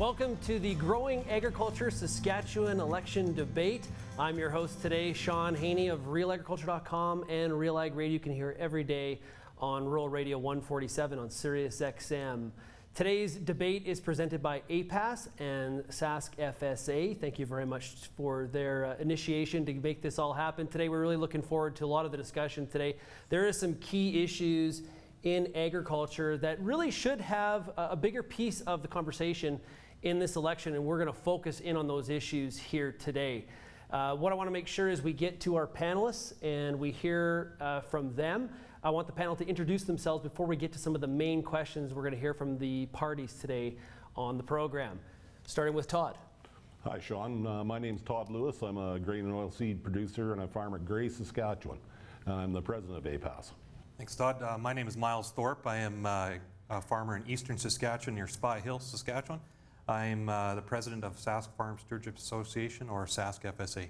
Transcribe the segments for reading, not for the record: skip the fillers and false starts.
Welcome to the Growing Agriculture Saskatchewan election debate. I'm your host today, Shaun Haney of realagriculture.com and Real Ag Radio. You can hear every day on Rural Radio 147 on Sirius XM. Today's debate is presented by APAS and SaskFSA. Thank you very much for their initiation to make this all happen. Today we're really looking forward to a lot of the discussion today. There are some key issues in agriculture that really should have a bigger piece of the conversation in this election, and we're going to focus in on those issues here today. What I want to make sure is we get to our panelists and we hear from them. I want the panel to introduce themselves before we get to some of the main questions we're going to hear from the parties today on the program. Starting with Todd. Hi, Shaun. My name's Todd Lewis. I'm a grain and oilseed producer and I farm at Gray, Saskatchewan. And I'm the president of APAS. Thanks, Todd. My name is Myles Thorpe. I am a farmer in eastern Saskatchewan near Spy Hill, Saskatchewan. I'm the president of Sask Farm Stewardship Association, or SaskFSA.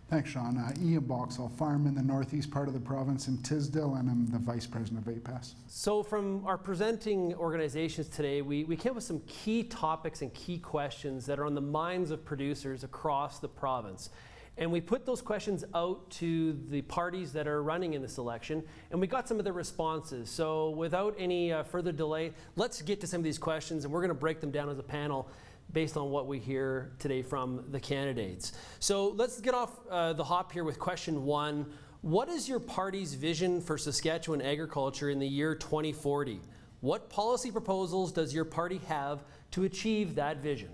Thanks, Shaun. Ian Boxall, farm in the northeast part of the province in Tisdale, and I'm the vice president of APAS. So from our presenting organizations today, we came up with some key topics and key questions that are on the minds of producers across the province. And we put those questions out to the parties that are running in this election, and we got some of the responses. So without any further delay, let's get to some of these questions, and we're going to break them down as a panel based on what we hear today from the candidates. So let's get off the hop here with question one. What is your party's vision for Saskatchewan agriculture in the year 2040? What policy proposals does your party have to achieve that vision?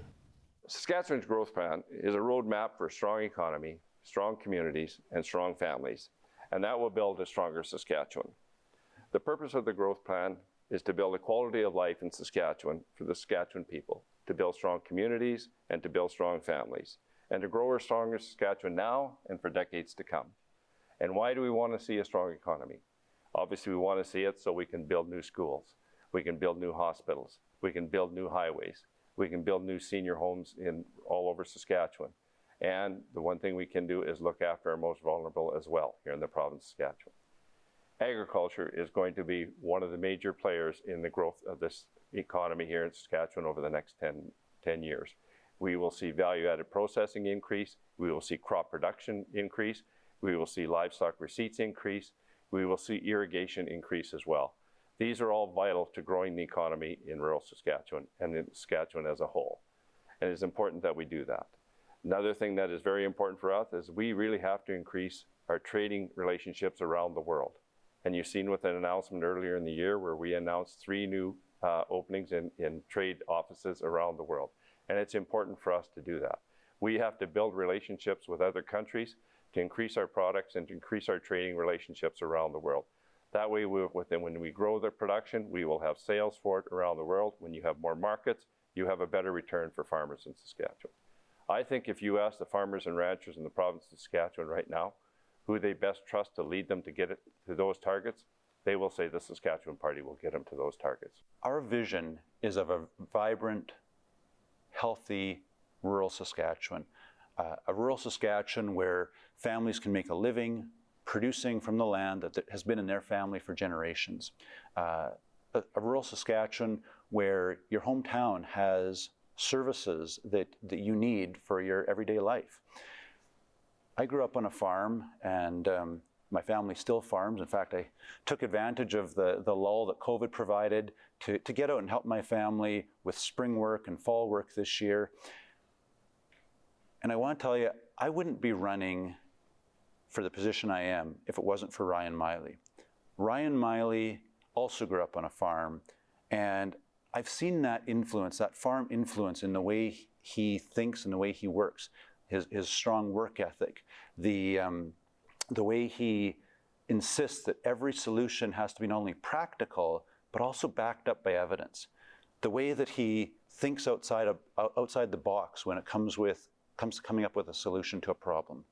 Saskatchewan's growth plan is a roadmap for a strong economy, strong communities, and strong families, and that will build a stronger Saskatchewan. The purpose of the growth plan is to build a quality of life in Saskatchewan for the Saskatchewan people, to build strong communities and to build strong families, and to grow a stronger Saskatchewan now and for decades to come. And why do we want to see a strong economy? Obviously, we want to see it so we can build new schools, we can build new hospitals, we can build new highways, we can build new senior homes in all over Saskatchewan. And the one thing we can do is look after our most vulnerable as well here in the province of Saskatchewan. Agriculture is going to be one of the major players in the growth of this economy here in Saskatchewan over the next 10 years. We will see value-added processing increase, we will see crop production increase, we will see livestock receipts increase, we will see irrigation increase as well. These are all vital to growing the economy in rural Saskatchewan and in Saskatchewan as a whole. And it's important that we do that. Another thing that is very important for us is we really have to increase our trading relationships around the world. And you've seen with an announcement earlier in the year where we announced 3 new openings in trade offices around the world. And it's important for us to do that. We have to build relationships with other countries to increase our products and to increase our trading relationships around the world. That way, when we grow the production, we will have sales for it around the world. When you have more markets, you have a better return for farmers in Saskatchewan. I think if you ask the farmers and ranchers in the province of Saskatchewan right now, who they best trust to lead them to get it to those targets, they will say the Saskatchewan Party will get them to those targets. Our vision is of a vibrant, healthy, rural Saskatchewan. A rural Saskatchewan where families can make a living, producing from the land that has been in their family for generations. A rural Saskatchewan where your hometown has services that you need for your everyday life. I grew up on a farm, and my family still farms. In fact, I took advantage of the lull that COVID provided to get out and help my family with spring work and fall work this year. And I want to tell you, I wouldn't be running for the position I am if it wasn't for Ryan Miley. Ryan Miley also grew up on a farm, and I've seen that influence, that farm influence in the way he thinks and the way he works, his strong work ethic, the way he insists that every solution has to be not only practical, but also backed up by evidence. The way that he thinks outside the box when it comes to coming up with a solution to a problem.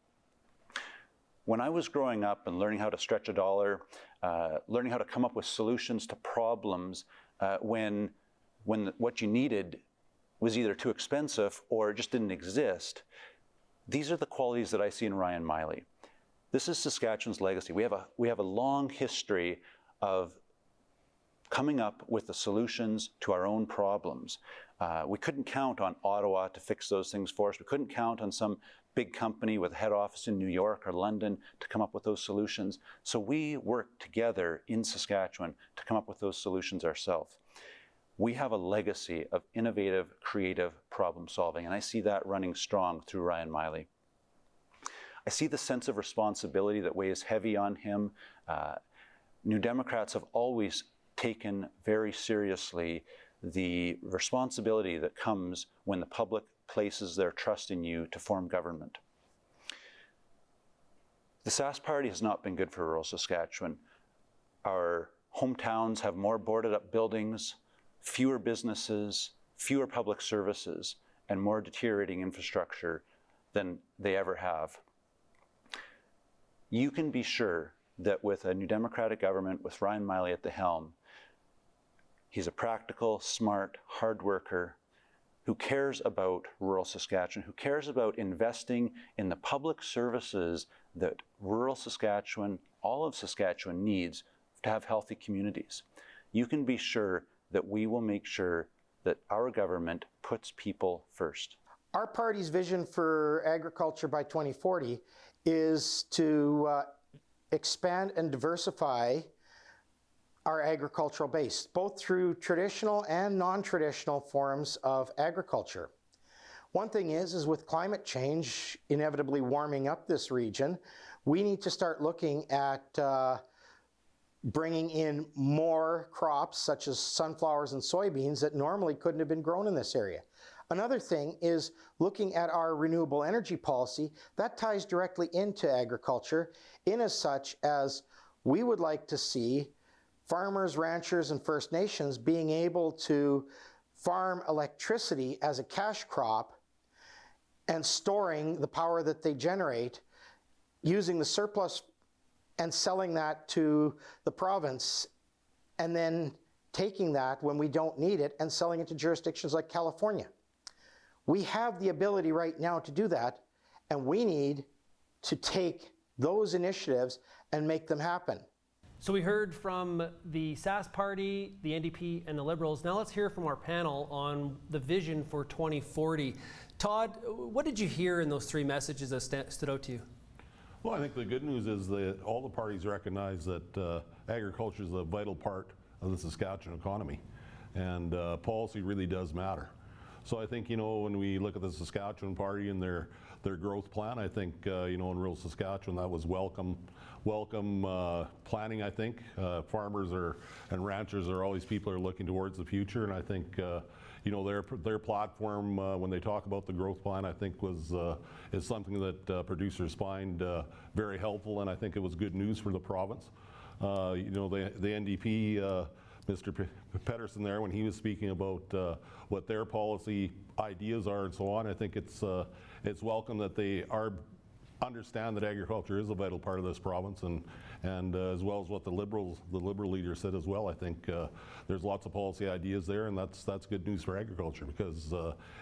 When I was growing up and learning how to stretch a dollar, learning how to come up with solutions to problems when what you needed was either too expensive or just didn't exist, these are the qualities that I see in Ryan Miley. This is Saskatchewan's legacy. We have a long history of coming up with the solutions to our own problems. We couldn't count on Ottawa to fix those things for us. We couldn't count on some big company with a head office in New York or London to come up with those solutions. So we worked together in Saskatchewan to come up with those solutions ourselves. We have a legacy of innovative, creative problem solving, and I see that running strong through Ryan Miley. I see the sense of responsibility that weighs heavy on him. New Democrats have always taken very seriously the responsibility that comes when the public places their trust in you to form government. The Sask Party has not been good for rural Saskatchewan. Our hometowns have more boarded up buildings, fewer businesses, fewer public services, and more deteriorating infrastructure than they ever have. You can be sure that with a New Democratic government with Ryan Miley at the helm, he's a practical, smart, hard worker who cares about rural Saskatchewan, who cares about investing in the public services that rural Saskatchewan, all of Saskatchewan needs to have healthy communities. You can be sure that we will make sure that our government puts people first. Our party's vision for agriculture by 2040 is to expand and diversify our agricultural base, both through traditional and non-traditional forms of agriculture. One thing is with climate change inevitably warming up this region, we need to start looking at bringing in more crops such as sunflowers and soybeans that normally couldn't have been grown in this area. Another thing is looking at our renewable energy policy. That ties directly into agriculture in as such as we would like to see farmers, ranchers, and First Nations being able to farm electricity as a cash crop and storing the power that they generate, using the surplus and selling that to the province, and then taking that when we don't need it and selling it to jurisdictions like California. We have the ability right now to do that, and we need to take those initiatives and make them happen. So we heard from the Sask Party, the NDP, and the Liberals. Now let's hear from our panel on the vision for 2040. Todd, what did you hear in those three messages that stood out to you? Well, I think the good news is that all the parties recognize that agriculture is a vital part of the Saskatchewan economy, and policy really does matter. So I think, when we look at the Saskatchewan Party and their growth plan, I think, in rural Saskatchewan, that was welcome planning, I think. Farmers and ranchers are always people who are looking towards the future, and I think, their platform, when they talk about the growth plan, I think is something that producers find very helpful, and I think it was good news for the province. The NDP, Mr. Pedersen there, when he was speaking about what their policy ideas are and so on, I think it's welcome that they understand that agriculture is a vital part of this province, and as well as what the liberal leader said as well. I think there's lots of policy ideas there, and that's good news for agriculture, because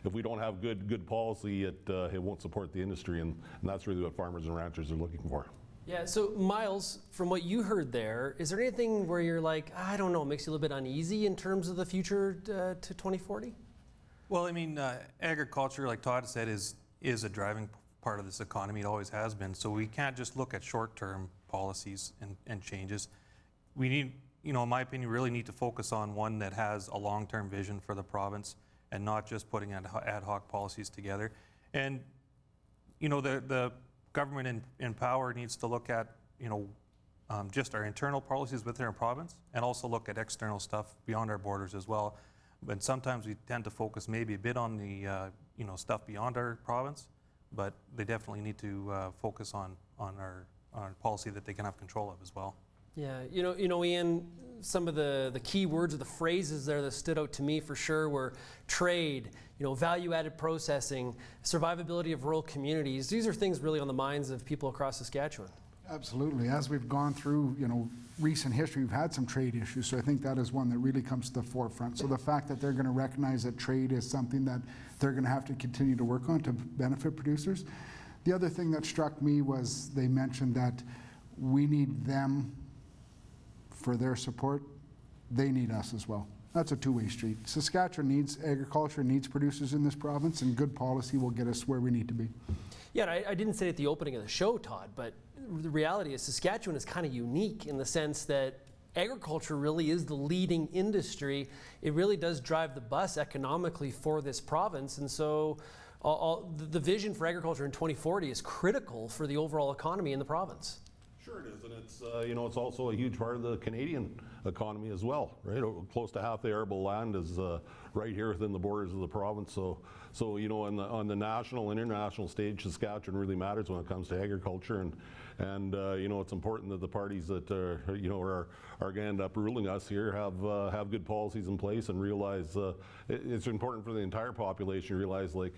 if we don't have good policy, it won't support the industry, and that's really what farmers and ranchers are looking for. Yeah, so Myles, from what you heard there, is there anything where you're like, I don't know, it makes you a little bit uneasy in terms of the future to 2040? Well, I mean, agriculture, like Todd said, is a driving part of this economy. It always has been. So we can't just look at short-term policies and changes. We need, in my opinion, really need to focus on one that has a long-term vision for the province and not just putting ad hoc policies together. And, the government in power needs to look at, just our internal policies within our province, and also look at external stuff beyond our borders as well. But sometimes we tend to focus maybe a bit on the, stuff beyond our province, but they definitely need to focus on our policy that they can have control of as well. Yeah, Ian, some of the key words or the phrases there that stood out to me for sure were trade, value-added processing, survivability of rural communities. These are things really on the minds of people across Saskatchewan. Absolutely. As we've gone through, recent history, we've had some trade issues, so I think that is one that really comes to the forefront. So the fact that they're going to recognize that trade is something that they're going to have to continue to work on to benefit producers. The other thing that struck me was they mentioned that we need them for their support. They need us as well. That's a two-way street. Saskatchewan needs agriculture, needs producers in this province, and good policy will get us where we need to be. Yeah, and I didn't say it at the opening of the show, Todd, but the reality is Saskatchewan is kind of unique in the sense that agriculture really is the leading industry. It really does drive the bus economically for this province, and so the vision for agriculture in 2040 is critical for the overall economy in the province. Sure it is, and it's it's also a huge part of the Canadian economy as well, right? Close to half the arable land is right here within the borders of the province. So on the national and international stage, Saskatchewan really matters when it comes to agriculture, and it's important that the parties that are going to end up ruling us here have good policies in place and realize it's important for the entire population to realize, like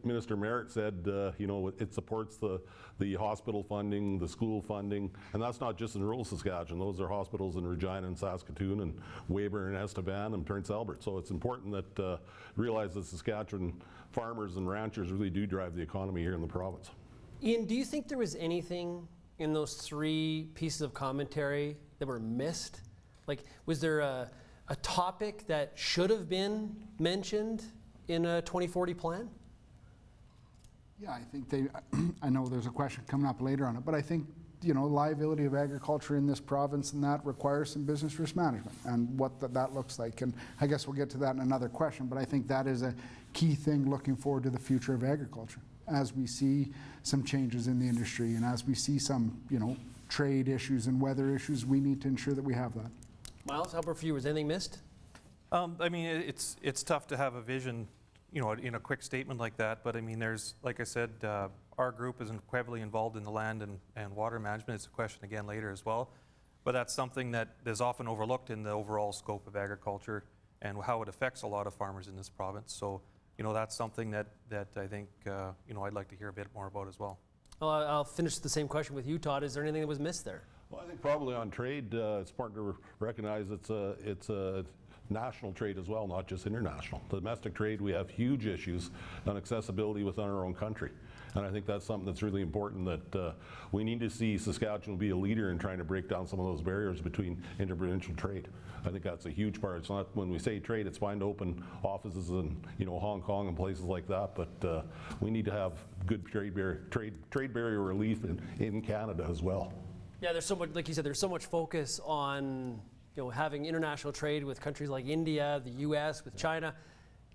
Minister Marit said, it supports the hospital funding, the school funding, and that's not just in rural Saskatchewan. Those are hospitals in Regina and Saskatoon and Weyburn and Estevan and Prince Albert. So it's important that realize that Saskatchewan farmers and ranchers really do drive the economy here in the province. Ian, do you think there was anything in those three pieces of commentary that were missed? Like, was there a topic that should have been mentioned in a 2040 plan? Yeah, I think I know there's a question coming up later on it, but I think, liability of agriculture in this province and that requires some business risk management and what that looks like. And I guess we'll get to that in another question, but I think that is a key thing looking forward to the future of agriculture. As we see some changes in the industry and as we see some, trade issues and weather issues, we need to ensure that we have that. Myles, how about for you? Was anything missed? It's tough to have a vision, in a quick statement like that. But there's, like I said, our group is heavily involved in the land and water management. It's a question again later as well. But that's something that is often overlooked in the overall scope of agriculture and how it affects a lot of farmers in this province. So, that's something that I think, I'd like to hear a bit more about as well. Well, I'll finish the same question with you, Todd. Is there anything that was missed there? Well, I think probably on trade, it's important to recognize it's a national trade as well, not just international. Domestic trade, we have huge issues on accessibility within our own country. And I think that's something that's really important, that we need to see Saskatchewan be a leader in trying to break down some of those barriers between interprovincial trade. I think that's a huge part. It's not, when we say trade, it's fine to open offices in Hong Kong and places like that, but we need to have good trade barrier relief in Canada as well. Yeah, there's so much, like you said, there's so much focus on having international trade with countries like India, the US, with China.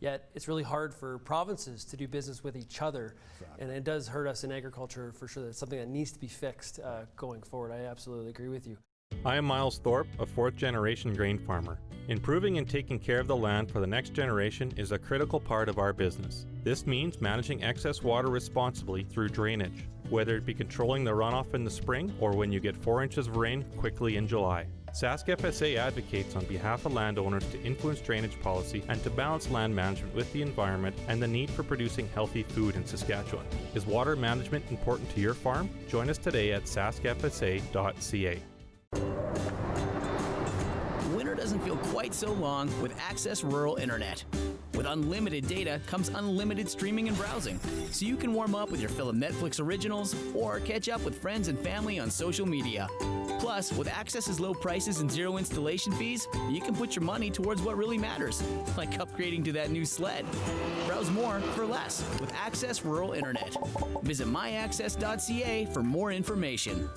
Yet it's really hard for provinces to do business with each other. Exactly. And it does hurt us in agriculture for sure. That's something that needs to be fixed going forward. I absolutely agree with you. I am Myles Thorpe, a fourth-generation grain farmer. Improving and taking care of the land for the next generation is a critical part of our business. This means managing excess water responsibly through drainage, whether it be controlling the runoff in the spring or when you get 4 inches of rain quickly in July. SaskFSA advocates on behalf of landowners to influence drainage policy and to balance land management with the environment and the need for producing healthy food in Saskatchewan. Is water management important to your farm? Join us today at SaskFSA.ca. Winter doesn't feel quite so long with Access Rural Internet. With unlimited data comes unlimited streaming and browsing, so you can warm up with your fill of Netflix originals or catch up with friends and family on social media. Plus, with Access's low prices and zero installation fees, you can put your money towards what really matters, like upgrading to that new sled. Browse more for less with Access Rural Internet. Visit myaccess.ca for more information.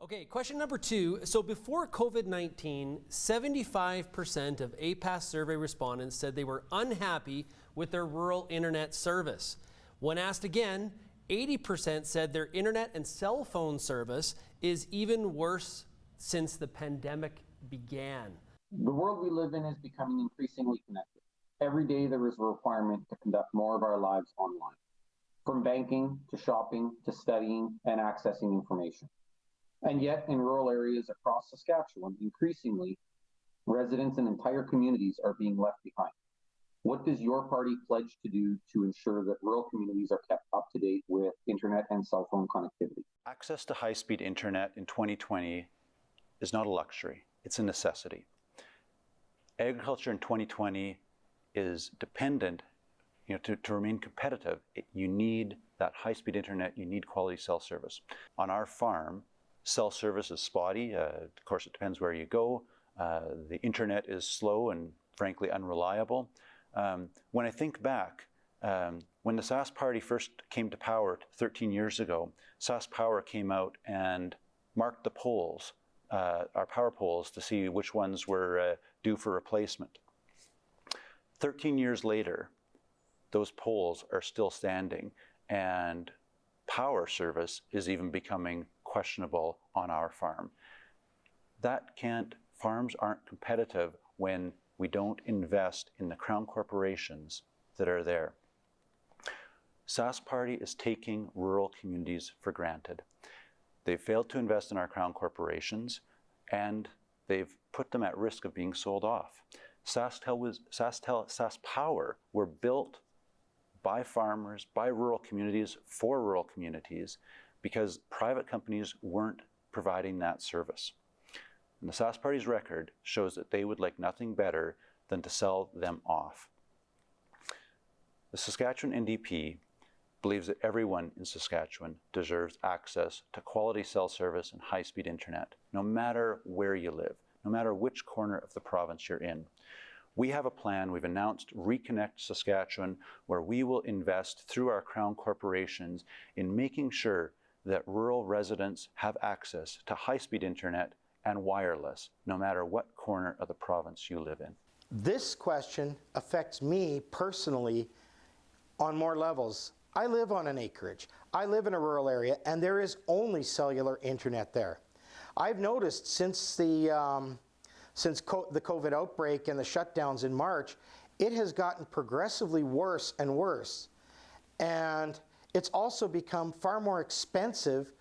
Okay, question number 2. So before COVID-19, 75% of APAS survey respondents said they were unhappy with their rural internet service. When asked again, 80% said their internet and cell phone service is even worse since the pandemic began. The world we live in is becoming increasingly connected. Every day there is a requirement to conduct more of our lives online, from banking to shopping to studying and accessing information. And yet, in rural areas across Saskatchewan, increasingly, residents and entire communities are being left behind. What does your party pledge to do to ensure that rural communities are kept up to date with internet and cell phone connectivity? Access to high-speed internet in 2020 is not a luxury, it's a necessity. Agriculture in 2020 is dependent, to remain competitive. You need that high-speed internet, you need quality cell service. On our farm, cell service is spotty. Of course, it depends where you go. The internet is slow and frankly unreliable. When I think back, when the Sask Party first came to power 13 years ago, Sask Power came out and marked the poles, our power poles, to see which ones were due for replacement. 13 years later, those poles are still standing, and power service is even becoming questionable on our farm. Farms aren't competitive when we don't invest in the crown corporations that are there. Sask Party is taking rural communities for granted. They've failed to invest in our crown corporations, and they've put them at risk of being sold off. Sask Power were built by farmers, by rural communities, for rural communities, because private companies weren't providing that service. And the Sask Party's record shows that they would like nothing better than to sell them off. The Saskatchewan NDP believes that everyone in Saskatchewan deserves access to quality cell service and high-speed internet, no matter where you live, no matter which corner of the province you're in. We have a plan, we've announced Reconnect Saskatchewan, where we will invest through our crown corporations in making sure that rural residents have access to high-speed internet and wireless, no matter what corner of the province you live in. This question affects me personally on more levels. I live on an acreage. I live in a rural area, and there is only cellular internet there. I've noticed since the COVID outbreak and the shutdowns in March, it has gotten progressively worse and worse. And it's also become far more expensive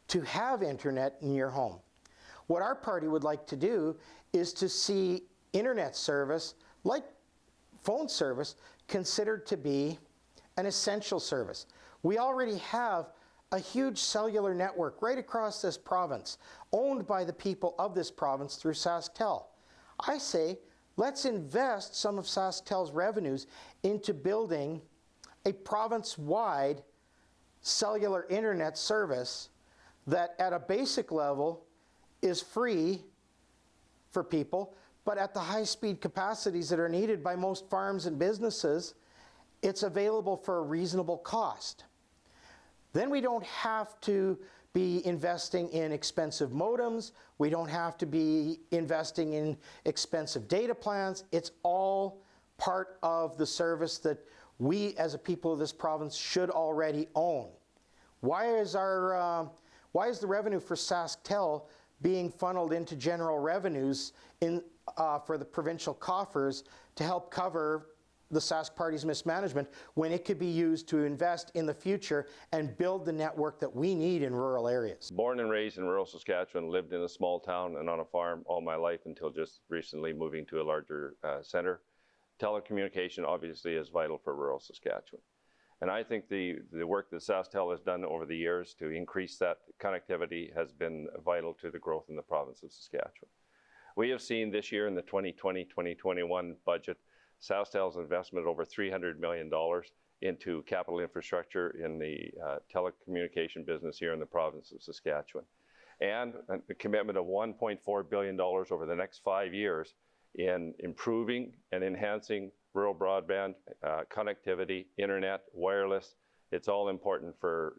to have internet in your home. What our party would like to do is to see internet service, like phone service, considered to be an essential service. We already have a huge cellular network right across this province, owned by the people of this province through SaskTel. I say, let's invest some of SaskTel's revenues into building a province-wide cellular internet service that at a basic level is free for people, but at the high-speed capacities that are needed by most farms and businesses, it's available for a reasonable cost. Then we don't have to be investing in expensive modems. We don't have to be investing in expensive data plans. It's all part of the service that we as a people of this province should already own. Why is the revenue for SaskTel being funneled into general revenues for the provincial coffers to help cover the Sask Party's mismanagement when it could be used to invest in the future and build the network that we need in rural areas? Born and raised in rural Saskatchewan, lived in a small town and on a farm all my life until just recently moving to a larger center. Telecommunication obviously is vital for rural Saskatchewan. And I think the work that SaskTel has done over the years to increase that connectivity has been vital to the growth in the province of Saskatchewan. We have seen this year in the 2020-2021 budget, SaskTel's investment over $300 million into capital infrastructure in the telecommunication business here in the province of Saskatchewan. And a commitment of $1.4 billion over the next 5 years in improving and enhancing rural broadband, connectivity, internet, wireless. It's all important for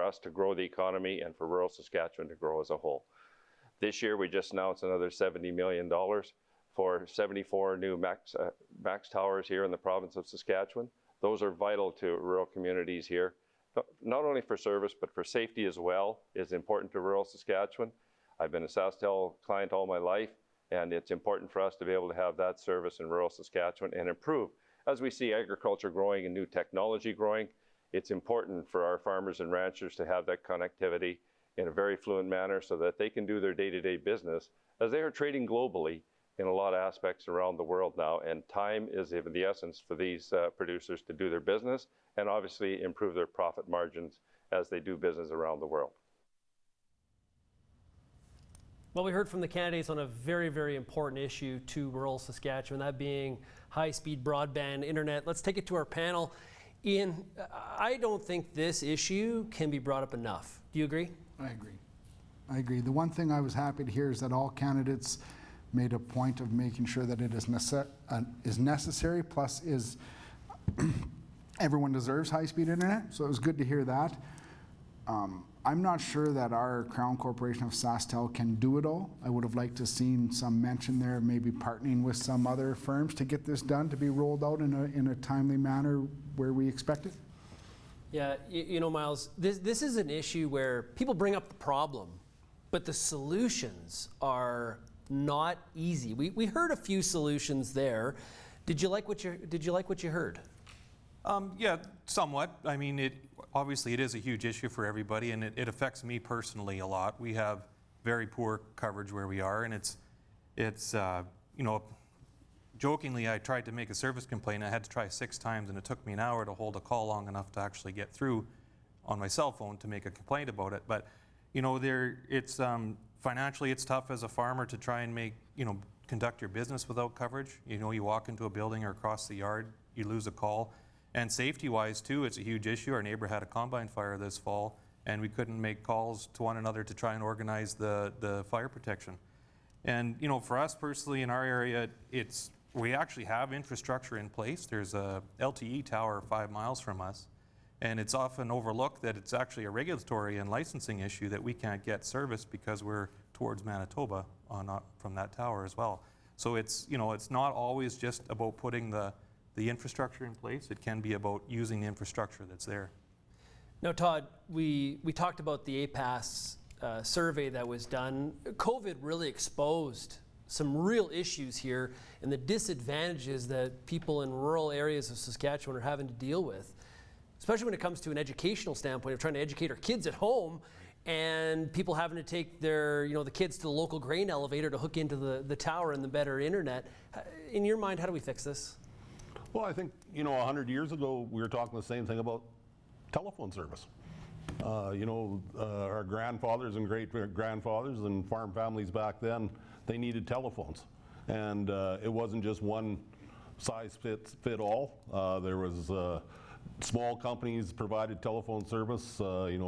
us to grow the economy and for rural Saskatchewan to grow as a whole. This year we just announced another $70 million for 74 new max towers here in the province of Saskatchewan. Those are vital to rural communities here, not only for service, but for safety as well is important to rural Saskatchewan. I've been a SaskTel client all my life, and it's important for us to be able to have that service in rural Saskatchewan and improve. As we see agriculture growing and new technology growing, it's important for our farmers and ranchers to have that connectivity in a very fluent manner so that they can do their day-to-day business as they are trading globally in a lot of aspects around the world now. And time is of the essence for these producers to do their business and obviously improve their profit margins as they do business around the world. Well, we heard from the candidates on a very, very important issue to rural Saskatchewan, that being high-speed broadband internet. Let's take it to our panel. Ian, I don't think this issue can be brought up enough. Do you agree? I agree. The one thing I was happy to hear is that all candidates made a point of making sure that it is necessary, plus is everyone deserves high-speed internet, so it was good to hear that. I'm not sure that our Crown Corporation of SaskTel can do it all. I would have liked to have seen some mention there, maybe partnering with some other firms to get this done, to be rolled out in a timely manner where we expect it. Yeah, you know, Myles, this is an issue where people bring up the problem, but the solutions are not easy. We heard a few solutions there. Did you like what you heard? Yeah, somewhat. I mean, obviously it is a huge issue for everybody, and it affects me personally a lot. We have very poor coverage where we are, and it's you know, jokingly, I tried to make a service complaint. I had to try 6 times, and it took me an hour to hold a call long enough to actually get through on my cell phone to make a complaint about it. But you know, it's financially it's tough as a farmer to try and conduct your business without coverage. You know, you walk into a building or across the yard, you lose a call. And safety-wise too, it's a huge issue. Our neighbor had a combine fire this fall, and we couldn't make calls to one another to try and organize the fire protection. And you know, for us personally in our area, we actually have infrastructure in place. There's a LTE tower 5 miles from us, and it's often overlooked that it's actually a regulatory and licensing issue that we can't get service because we're towards Manitoba from that tower as well. So it's not always just about putting the infrastructure in place. It can be about using the infrastructure that's there. Now, Todd, we talked about the APAS survey that was done. COVID really exposed some real issues here and the disadvantages that people in rural areas of Saskatchewan are having to deal with, especially when it comes to an educational standpoint of trying to educate our kids at home and people having to take the kids to the local grain elevator to hook into the tower and the better internet. In your mind, how do we fix this? Well, I think, 100 years ago, we were talking the same thing about telephone service. Our grandfathers and great-grandfathers and farm families back then, they needed telephones. And it wasn't just one size fit all. There was small companies provided telephone service.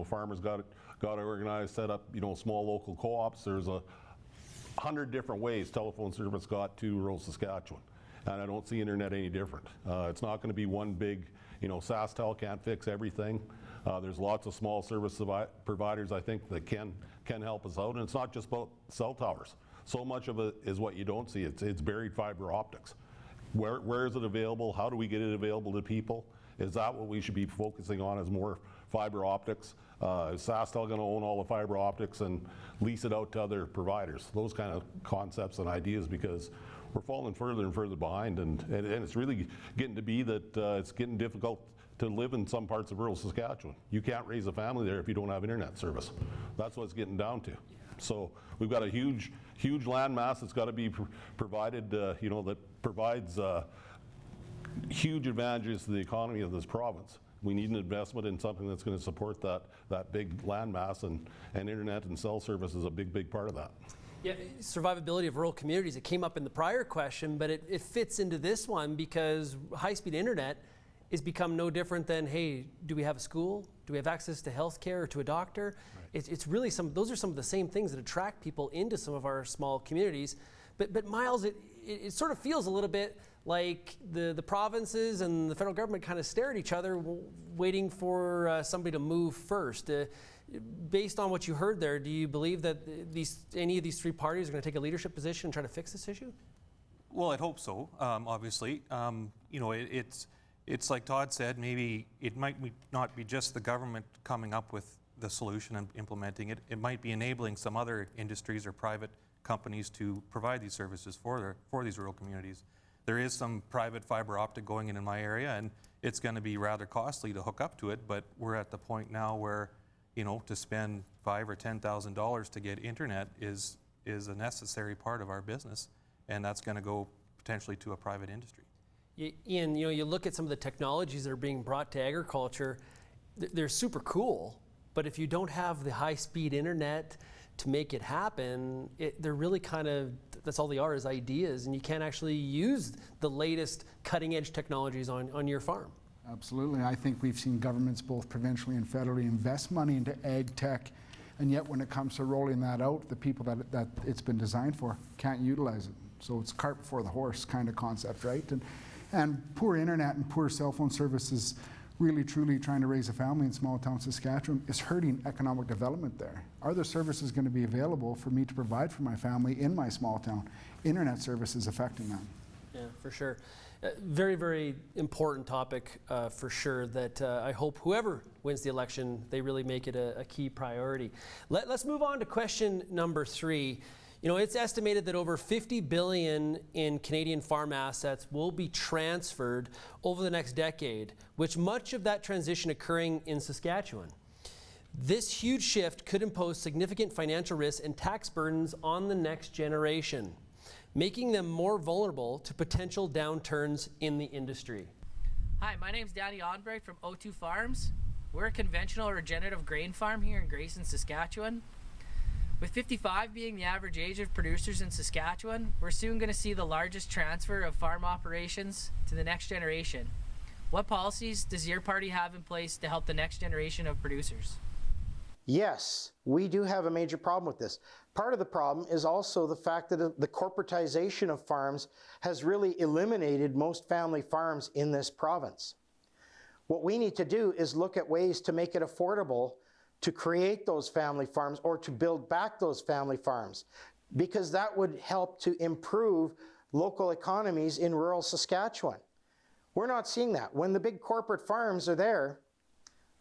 Farmers got organized, set up, small local co-ops. There's 100 different ways telephone service got to rural Saskatchewan. And I don't see internet any different. It's not going to be one big, SaskTel can't fix everything. There's lots of small service providers, I think, that can help us out. And it's not just about cell towers. So much of it is what you don't see. It's buried fiber optics. Where is it available? How do we get it available to people? Is that what we should be focusing on, is more fiber optics? Is SaskTel going to own all the fiber optics and lease it out to other providers? Those kind of concepts and ideas, because we're falling further and further behind, and it's really getting to be that it's getting difficult to live in some parts of rural Saskatchewan. You can't raise a family there if you don't have internet service. That's what it's getting down to. So we've got a huge land mass that's got to be provided, that provides huge advantages to the economy of this province. We need an investment in something that's going to support that big land mass, and internet and cell service is a big part of that. Yeah, survivability of rural communities, it came up in the prior question, but it fits into this one because high-speed internet has become no different than, hey, do we have a school? Do we have access to health care or to a doctor? Right. It's really those are some of the same things that attract people into some of our small communities. But Myles, it sort of feels a little bit like the provinces and the federal government kind of stare at each other waiting for somebody to move first. Based on what you heard there, do you believe that any of these 3 parties are going to take a leadership position and try to fix this issue? Well, I'd hope so, obviously. It's like Todd said, maybe it might not be just the government coming up with the solution and implementing it. It might be enabling some other industries or private companies to provide these services for these rural communities. There is some private fiber optic going in my area, and it's going to be rather costly to hook up to it, but we're at the point now where to spend $5,000 or $10,000 to get internet is a necessary part of our business, and that's going to go potentially to a private industry. Ian, you look at some of the technologies that are being brought to agriculture, they're super cool, but if you don't have the high-speed internet to make it happen, they're really that's all they are, is ideas, and you can't actually use the latest cutting-edge technologies on your farm. Absolutely. I think we've seen governments both provincially and federally invest money into ag tech And yet when it comes to rolling that out, the people that it's been designed for can't utilize it. So it's cart before the horse kind of concept, right? And poor internet and poor cell phone services, really truly trying to raise a family in small town Saskatchewan is hurting economic development there. Are there services going to be available for me to provide for my family in my small town? Internet service is affecting that. Yeah, for sure. Very, very important topic for sure that I hope whoever wins the election, they really make it a key priority. Let's move on to question number 3. You know, it's estimated that over $50 billion in Canadian farm assets will be transferred over the next decade, which much of that transition occurring in Saskatchewan. This huge shift could impose significant financial risks and tax burdens on the next generation, making them more vulnerable to potential downturns in the industry. Hi, my name's Danny Onbright from O2 Farms. We're a conventional regenerative grain farm here in Grayson, Saskatchewan. With 55 being the average age of producers in Saskatchewan, we're soon going to see the largest transfer of farm operations to the next generation. What policies does your party have in place to help the next generation of producers? Yes, we do have a major problem with this. Part of the problem is also the fact that the corporatization of farms has really eliminated most family farms in this province. What we need to do is look at ways to make it affordable to create those family farms or to build back those family farms, because that would help to improve local economies in rural Saskatchewan. We're not seeing that. When the big corporate farms are there,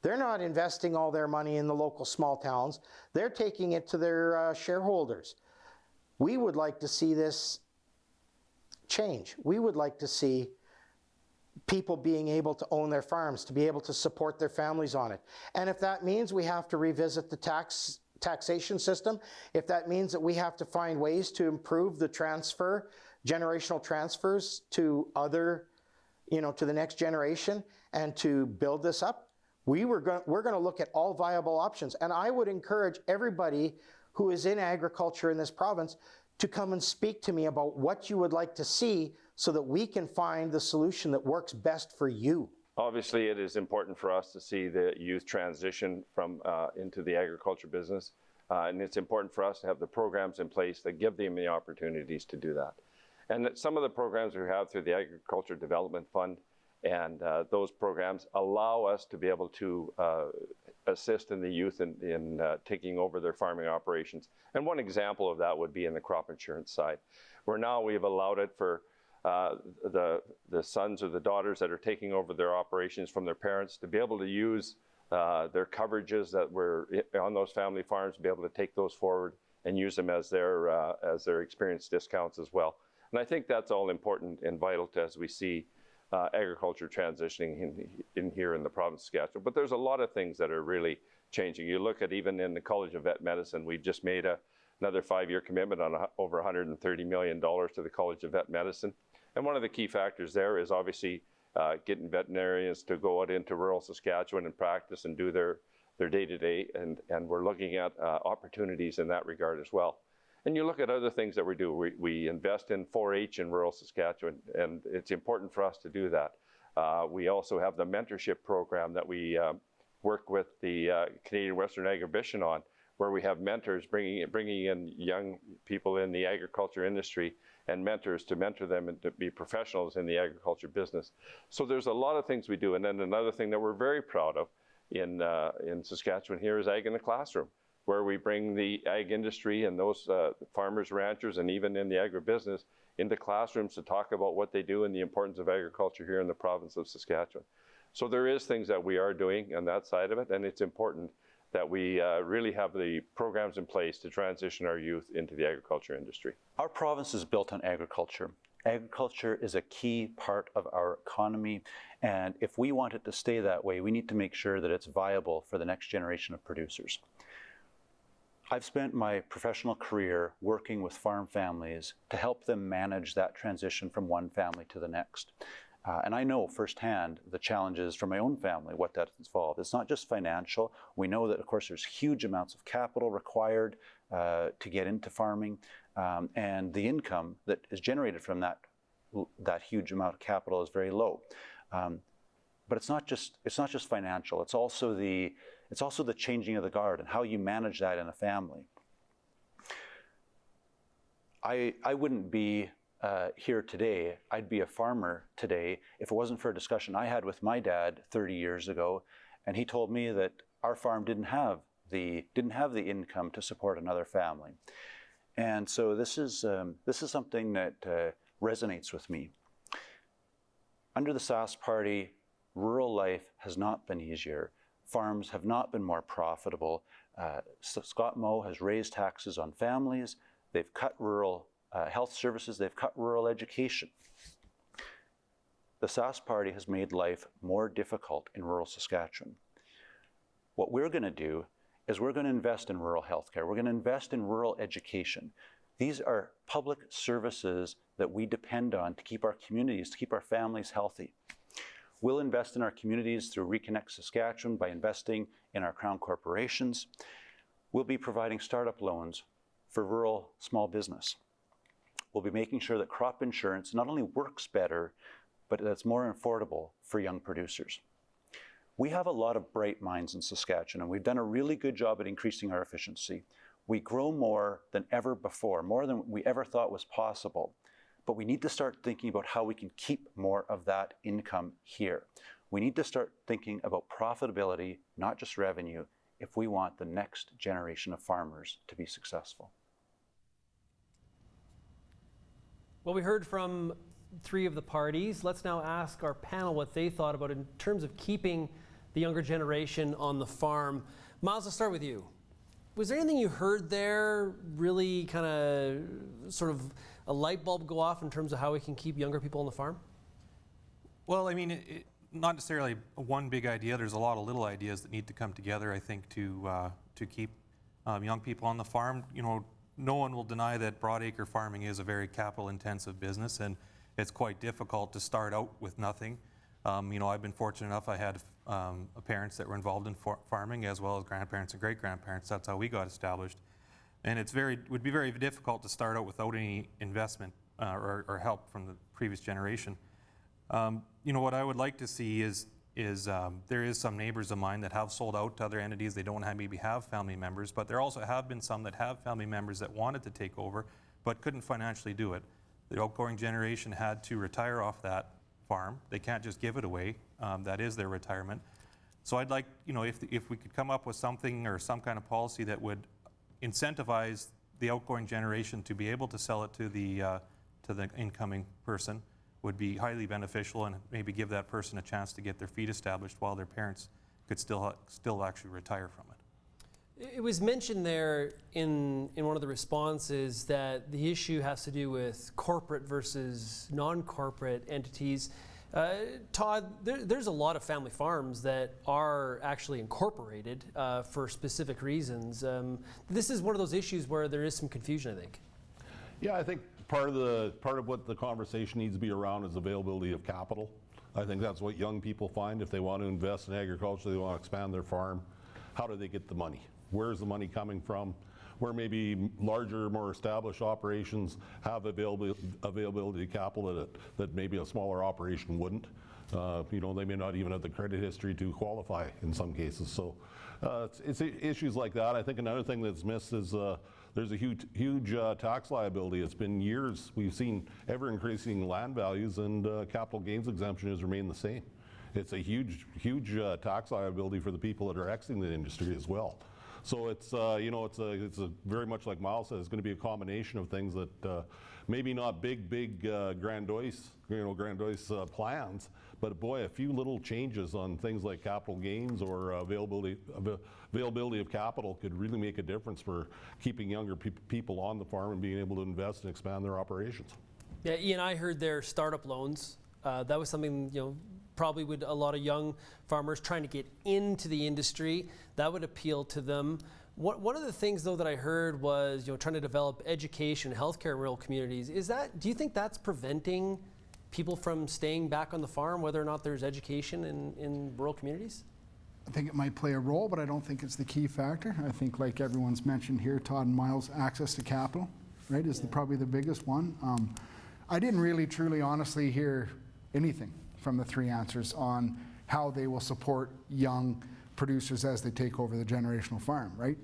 they're not investing all their money in the local small towns. They're taking it to their shareholders. We would like to see this change. We would like to see people being able to own their farms, to be able to support their families on it. And if that means we have to revisit the taxation system, if that means that we have to find ways to improve the generational transfers to to the next generation and to build this up, we're going to look at all viable options. And I would encourage everybody who is in agriculture in this province to come and speak to me about what you would like to see so that we can find the solution that works best for you. Obviously, it is important for us to see the youth transition from into the agriculture business. And it's important for us to have the programs in place that give them the opportunities to do that. And that some of the programs we have through the Agriculture Development Fund and those programs allow us to be able to assist in the youth in taking over their farming operations. And one example of that would be in the crop insurance side, where now we've allowed it for the sons or the daughters that are taking over their operations from their parents to be able to use their coverages that were on those family farms, to be able to take those forward and use them as their experience discounts as well. And I think that's all important and vital as we see agriculture transitioning in here in the province of Saskatchewan. But there's a lot of things that are really changing. You look at even in the College of Vet Medicine, we just made another 5-year commitment on over $130 million to the College of Vet Medicine. And one of the key factors there is obviously getting veterinarians to go out into rural Saskatchewan and practice and do their day-to-day. And we're looking at opportunities in that regard as well. And you look at other things that we do. We invest in 4-H in rural Saskatchewan, and it's important for us to do that. We also have the mentorship program that we work with the Canadian Western Agribition on, where we have mentors bringing in young people in the agriculture industry and mentors to mentor them and to be professionals in the agriculture business. So there's a lot of things we do. And then another thing that we're very proud of in Saskatchewan here is Ag in the Classroom, where we bring the ag industry and those farmers, ranchers, and even in the agribusiness into classrooms to talk about what they do and the importance of agriculture here in the province of Saskatchewan. So there is things that we are doing on that side of it, and it's important that we really have the programs in place to transition our youth into the agriculture industry. Our province is built on agriculture. Agriculture is a key part of our economy, and if we want it to stay that way, we need to make sure that it's viable for the next generation of producers. I've spent my professional career working with farm families to help them manage that transition from one family to the next. And I know firsthand the challenges for my own family, what that's involved. It's not just financial. We know that, of course, there's huge amounts of capital required to get into farming, and the income that is generated from that huge amount of capital is very low. But it's not just financial. It's also the It's also the changing of the guard and how you manage that in a family. I wouldn't be here today. I'd be a farmer today if it wasn't for a discussion I had with my dad 30 years ago, and he told me that our farm didn't have the income to support another family. And so this is something that resonates with me. Under the Sask Party, rural life has not been easier. Farms have not been more profitable. Scott Moe has raised taxes on families. They've cut rural health services. They've cut rural education. The Sask Party has made life more difficult in rural Saskatchewan. What we're going to do is we're going to invest in rural healthcare. We're going to invest in rural education. These are public services that we depend on to keep our communities, to keep our families healthy. We'll invest in our communities through Reconnect Saskatchewan by investing in our Crown corporations. We'll be providing startup loans for rural small business. We'll be making sure that crop insurance not only works better, but that's more affordable for young producers. We have a lot of bright minds in Saskatchewan, and we've done a really good job at increasing our efficiency. We grow more than ever before, more than we ever thought was possible. But we need to start thinking about how we can keep more of that income here. We need to start thinking about profitability, not just revenue, if we want the next generation of farmers to be successful. Well, we heard from 3 of the parties. Let's now ask our panel what they thought about it in terms of keeping the younger generation on the farm. Myles, I'll start with you. Was there anything you heard there really kind of sort of a light bulb go off in terms of how we can keep younger people on the farm? Well, I mean, not necessarily one big idea. There's a lot of little ideas that need to come together, I think, to keep young people on the farm. You know, no one will deny that broadacre farming is a very capital-intensive business, and it's quite difficult to start out with nothing. You know, I've been fortunate enough. I had parents that were involved in farming, as well as grandparents and great-grandparents. That's how we got established. And would be very difficult to start out without any investment or help from the previous generation. You know, what I would like to see is there is some neighbors of mine that have sold out to other entities. They don't maybe have family members, but there also have been some that have family members that wanted to take over but couldn't financially do it. The outgoing generation had to retire off that farm. They can't just give it away. That is their retirement. So I'd like, you know, if we could come up with something or some kind of policy that would incentivize the outgoing generation to be able to sell it to the incoming person, would be highly beneficial, and maybe give that person a chance to get their feet established while their parents could still actually retire from it. It was mentioned there in one of the responses that the issue has to do with corporate versus non-corporate entities. Todd, there's a lot of family farms that are actually incorporated for specific reasons. This is one of those issues where there is some confusion, I think. Yeah, I think part of what the conversation needs to be around is availability of capital. I think that's what young people find if they want to invest in agriculture, they want to expand their farm. How do they get the money? Where's the money coming from? Where maybe larger, more established operations have availability of capital that maybe a smaller operation wouldn't. You know, they may not even have the credit history to qualify in some cases. So it's issues like that. I think another thing that's missed is there's a huge tax liability. It's been years. We've seen ever increasing land values, and capital gains exemption has remained the same. It's a huge tax liability for the people that are exiting the industry as well. So it's you know, it's a very much like Myles said, it's going to be a combination of things that maybe not big grandiose plans, but boy, a few little changes on things like capital gains or availability of capital could really make a difference for keeping younger people on the farm and being able to invest and expand their operations. Yeah, Ian, I heard their startup loans. That was something, you know, probably would a lot of young farmers trying to get into the industry, that would appeal to them. One of the things though that I heard was, you know, trying to develop education, healthcare in rural communities. Do you think that's preventing people from staying back on the farm, whether or not there's education in rural communities? I think it might play a role, but I don't think it's the key factor. I think, like everyone's mentioned here, Todd and Myles, access to capital, right, is probably the biggest one. I didn't really, truly, honestly hear anything from the 3 answers on how they will support young producers as they take over the generational farm, right?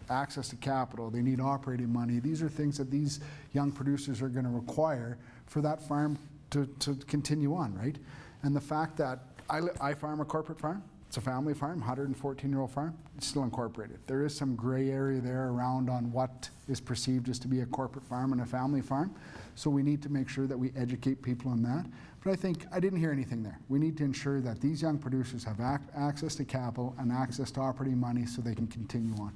Access to capital, they need operating money. These are things that these young producers are going to require for that farm to continue on, right? And the fact that I farm a corporate farm, it's a family farm, 114-year-old farm, it's still incorporated. There is some gray area there around on what is perceived as to be a corporate farm and a family farm. So we need to make sure that we educate people on that. But I think, I didn't hear anything there. We need to ensure that these young producers have access to capital and access to operating money so they can continue on.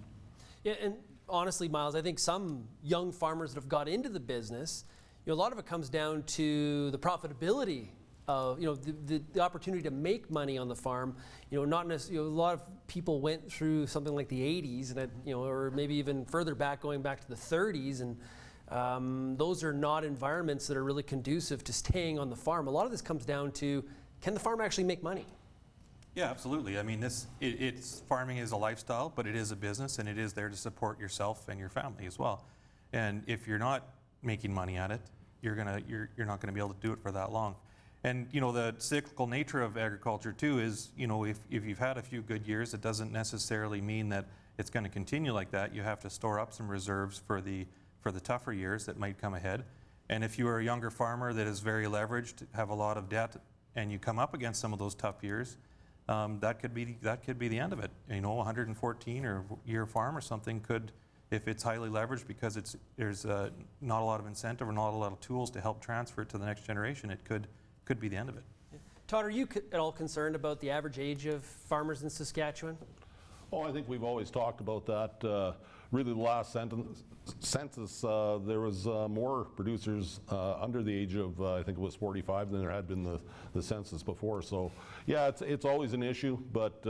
Yeah, and honestly, Myles, I think some young farmers that have got into the business, a lot of it comes down to the profitability of, the opportunity to make money on the farm. Not necessarily, a lot of people went through something like the 80s, and or maybe even further back, going back to the 30s, and those are not environments that are really conducive to staying on the farm. A lot of this comes down to, can the farm actually make money? Yeah, absolutely. I mean, farming is a lifestyle, but it is a business, and it is there to support yourself and your family as well. And if you're not making money at it, you're not going to be able to do it for that long. And the cyclical nature of agriculture too is, if you've had a few good years, it doesn't necessarily mean that it's going to continue like that. You have to store up some reserves for the tougher years that might come ahead. And if you are a younger farmer that is very leveraged, have a lot of debt, and you come up against some of those tough years, that could be the end of it. 114 or year farm or something could, if it's highly leveraged because there's not a lot of incentive or not a lot of tools to help transfer it to the next generation, it could be the end of it. Todd, are you at all concerned about the average age of farmers in Saskatchewan? Oh, I think we've always talked about that. Really, the last census, there was more producers under the age of, I think it was 45, than there had been the census before. So, yeah, it's always an issue, but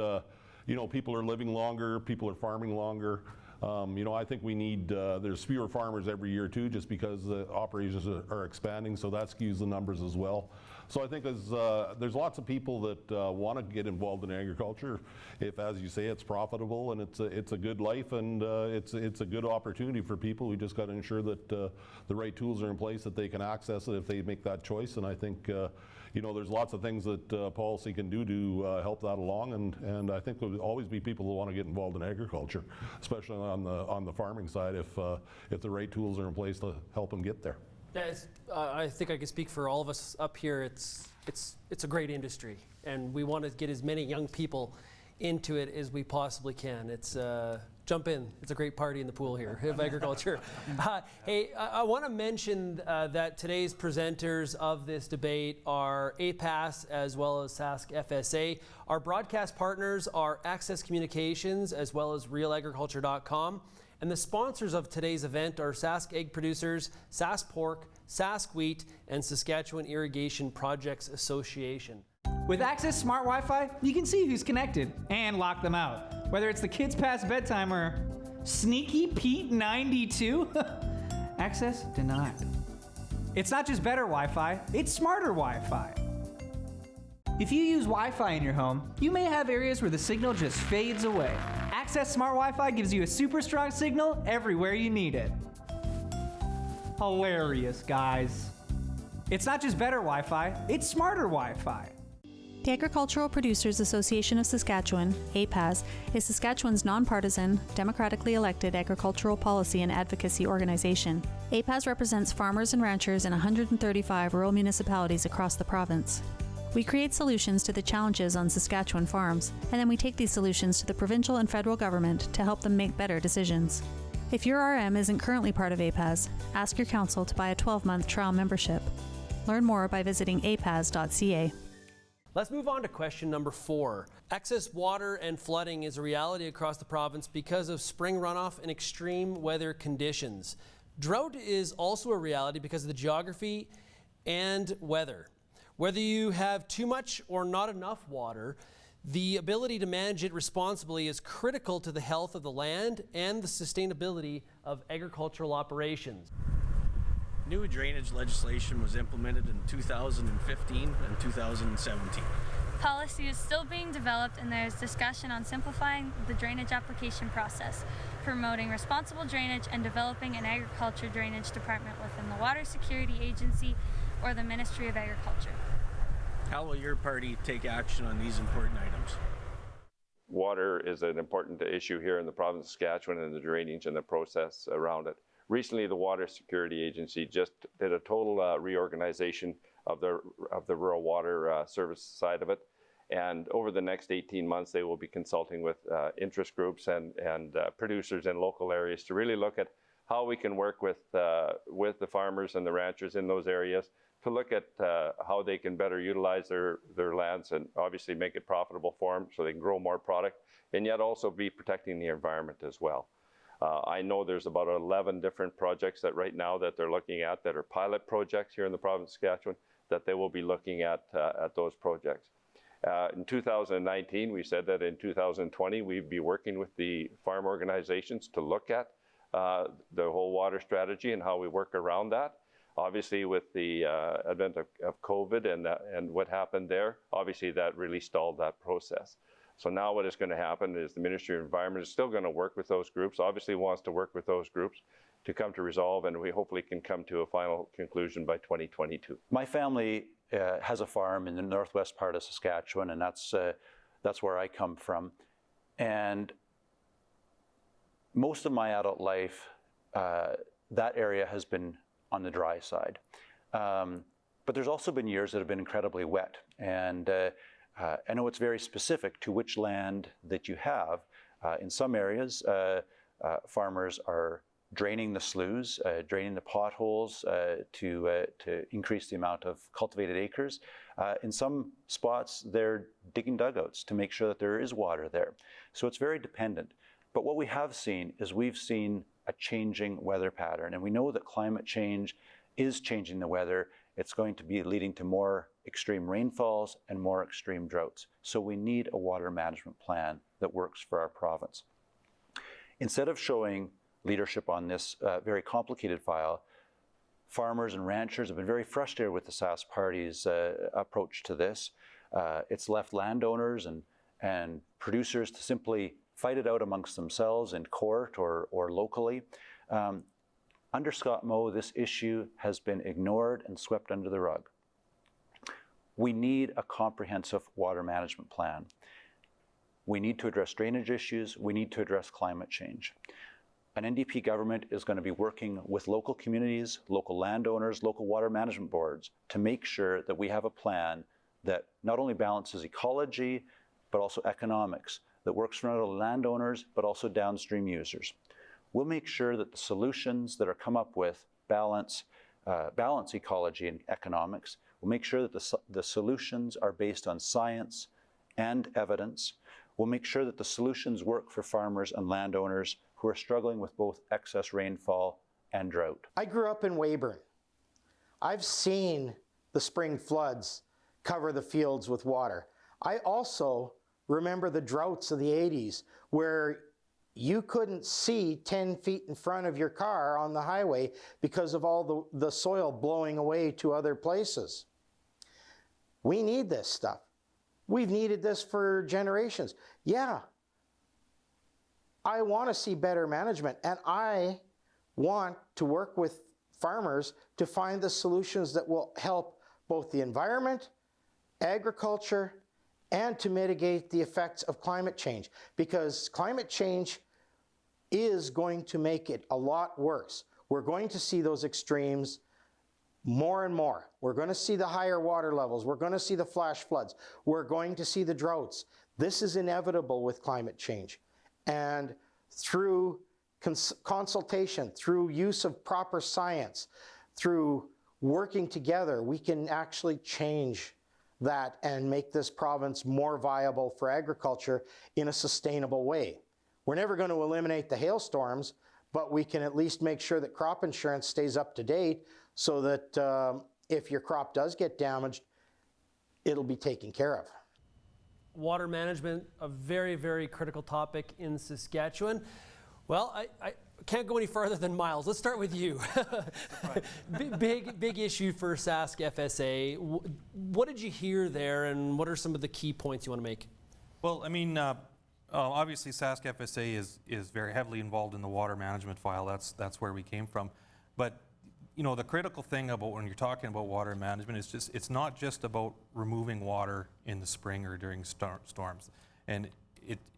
people are living longer, people are farming longer. I think we need, there's fewer farmers every year too, just because the operations are expanding, so that skews the numbers as well. So I think there's lots of people that want to get involved in agriculture if, as you say, it's profitable and it's a good life, and it's a good opportunity for people. We just got to ensure that the right tools are in place that they can access it if they make that choice. And I think there's lots of things that policy can do to help that along, and I think there will always be people who want to get involved in agriculture, especially on the farming side, if the right tools are in place to help them get there. Yeah, I think I can speak for all of us up here. It's a great industry, and we want to get as many young people into it as we possibly can. It's jump in. It's a great party in the pool here of agriculture. Hey, I want to mention that today's presenters of this debate are APAS as well as SaskFSA. Our broadcast partners are Access Communications as well as RealAgriculture.com. And the sponsors of today's event are Sask Egg Producers, Sask Pork, Sask Wheat, and Saskatchewan Irrigation Projects Association. With Access Smart Wi-Fi, you can see who's connected and lock them out. Whether it's the kids past bedtime or Sneaky Pete 92, access denied. It's not just better Wi-Fi, it's smarter Wi-Fi. If you use Wi-Fi in your home, you may have areas where the signal just fades away. Access Smart Wi-Fi gives you a super strong signal everywhere you need it. Hilarious, guys. It's not just better Wi-Fi, it's smarter Wi-Fi. The Agricultural Producers Association of Saskatchewan, APAS, is Saskatchewan's nonpartisan, democratically elected agricultural policy and advocacy organization. APAS represents farmers and ranchers in 135 rural municipalities across the province. We create solutions to the challenges on Saskatchewan farms, and then we take these solutions to the provincial and federal government to help them make better decisions. If your RM isn't currently part of APAS, ask your council to buy a 12-month trial membership. Learn more by visiting apas.ca. Let's move on to question number 4. Excess water and flooding is a reality across the province because of spring runoff and extreme weather conditions. Drought is also a reality because of the geography and weather. Whether you have too much or not enough water, the ability to manage it responsibly is critical to the health of the land and the sustainability of agricultural operations. New drainage legislation was implemented in 2015 and 2017. Policy is still being developed, and there is discussion on simplifying the drainage application process, promoting responsible drainage, and developing an agriculture drainage department within the Water Security Agency or the Ministry of Agriculture. How will your party take action on these important items? water is an important issue here in the province of Saskatchewan, and the drainage and the process around it. Recently, the Water Security Agency just did a total reorganization of the rural water service side of it. And over the next 18 months, they will be consulting with interest groups and producers in local areas to really look at how we can work with the farmers and the ranchers in those areas to look at how they can better utilize their lands and obviously make it profitable for them so they can grow more product, and yet also be protecting the environment as well. I know there's about 11 different projects that right now that they're looking at that are pilot projects here in the province of Saskatchewan, that they will be looking at those projects. In 2019, we said that in 2020, we'd be working with the farm organizations to look at the whole water strategy and how we work around that. Obviously, with the advent of COVID and what happened there, obviously that really stalled that process. So now what is going to happen is the Ministry of Environment is still going to work with those groups, obviously wants to work with those groups to come to resolve, and we hopefully can come to a final conclusion by 2022. My family has a farm in the northwest part of Saskatchewan, and that's where I come from. And most of my adult life, that area has been on the dry side. But there's also been years that have been incredibly wet. And I know it's very specific to which land that you have. In some areas, farmers are draining the sloughs, draining the potholes to increase the amount of cultivated acres. In some spots, they're digging dugouts to make sure that there is water there. So it's very dependent. But what we have seen is we've seen a changing weather pattern, and we know that climate change is changing the weather. It's going to be leading to more extreme rainfalls and more extreme droughts. So we need a water management plan that works for our province. Instead of showing leadership on this very complicated file, farmers and ranchers have been very frustrated with the Sask Party's approach to this. It's left landowners and producers to simply fight it out amongst themselves in court or locally. Under Scott Moe, this issue has been ignored and swept under the rug. We need a comprehensive water management plan. We need to address drainage issues. We need to address climate change. An NDP government is going to be working with local communities, local landowners, local water management boards to make sure that we have a plan that not only balances ecology, but also economics, that works for not only landowners, but also downstream users. We'll make sure that the solutions that are come up with balance ecology and economics. We'll make sure that the solutions are based on science and evidence. We'll make sure that the solutions work for farmers and landowners who are struggling with both excess rainfall and drought. I grew up in Weyburn. I've seen the spring floods cover the fields with water. I also remember the droughts of the 80s where you couldn't see 10 feet in front of your car on the highway because of all the soil blowing away to other places. We need this stuff. We've needed this for generations. Yeah, I want to see better management, and I want to work with farmers to find the solutions that will help both the environment, agriculture, and to mitigate the effects of climate change, because climate change is going to make it a lot worse. We're going to see those extremes more and more. We're going to see the higher water levels. We're going to see the flash floods. We're going to see the droughts. This is inevitable with climate change. And through consultation, through use of proper science, through working together, we can actually change that and make this province more viable for agriculture in a sustainable way. We're never going to eliminate the hailstorms, but we can at least make sure that crop insurance stays up to date so that if your crop does get damaged, it'll be taken care of. Water management, a very, very critical topic in Saskatchewan. Well, I can't go any further than Myles. Let's start with you. big issue for SaskFSA. What did you hear there, and what are some of the key points you want to make? Well, I mean, obviously SaskFSA is very heavily involved in the water management file. That's where we came from. But you know, the critical thing about when you're talking about water management is it's not just about removing water in the spring or during storms. And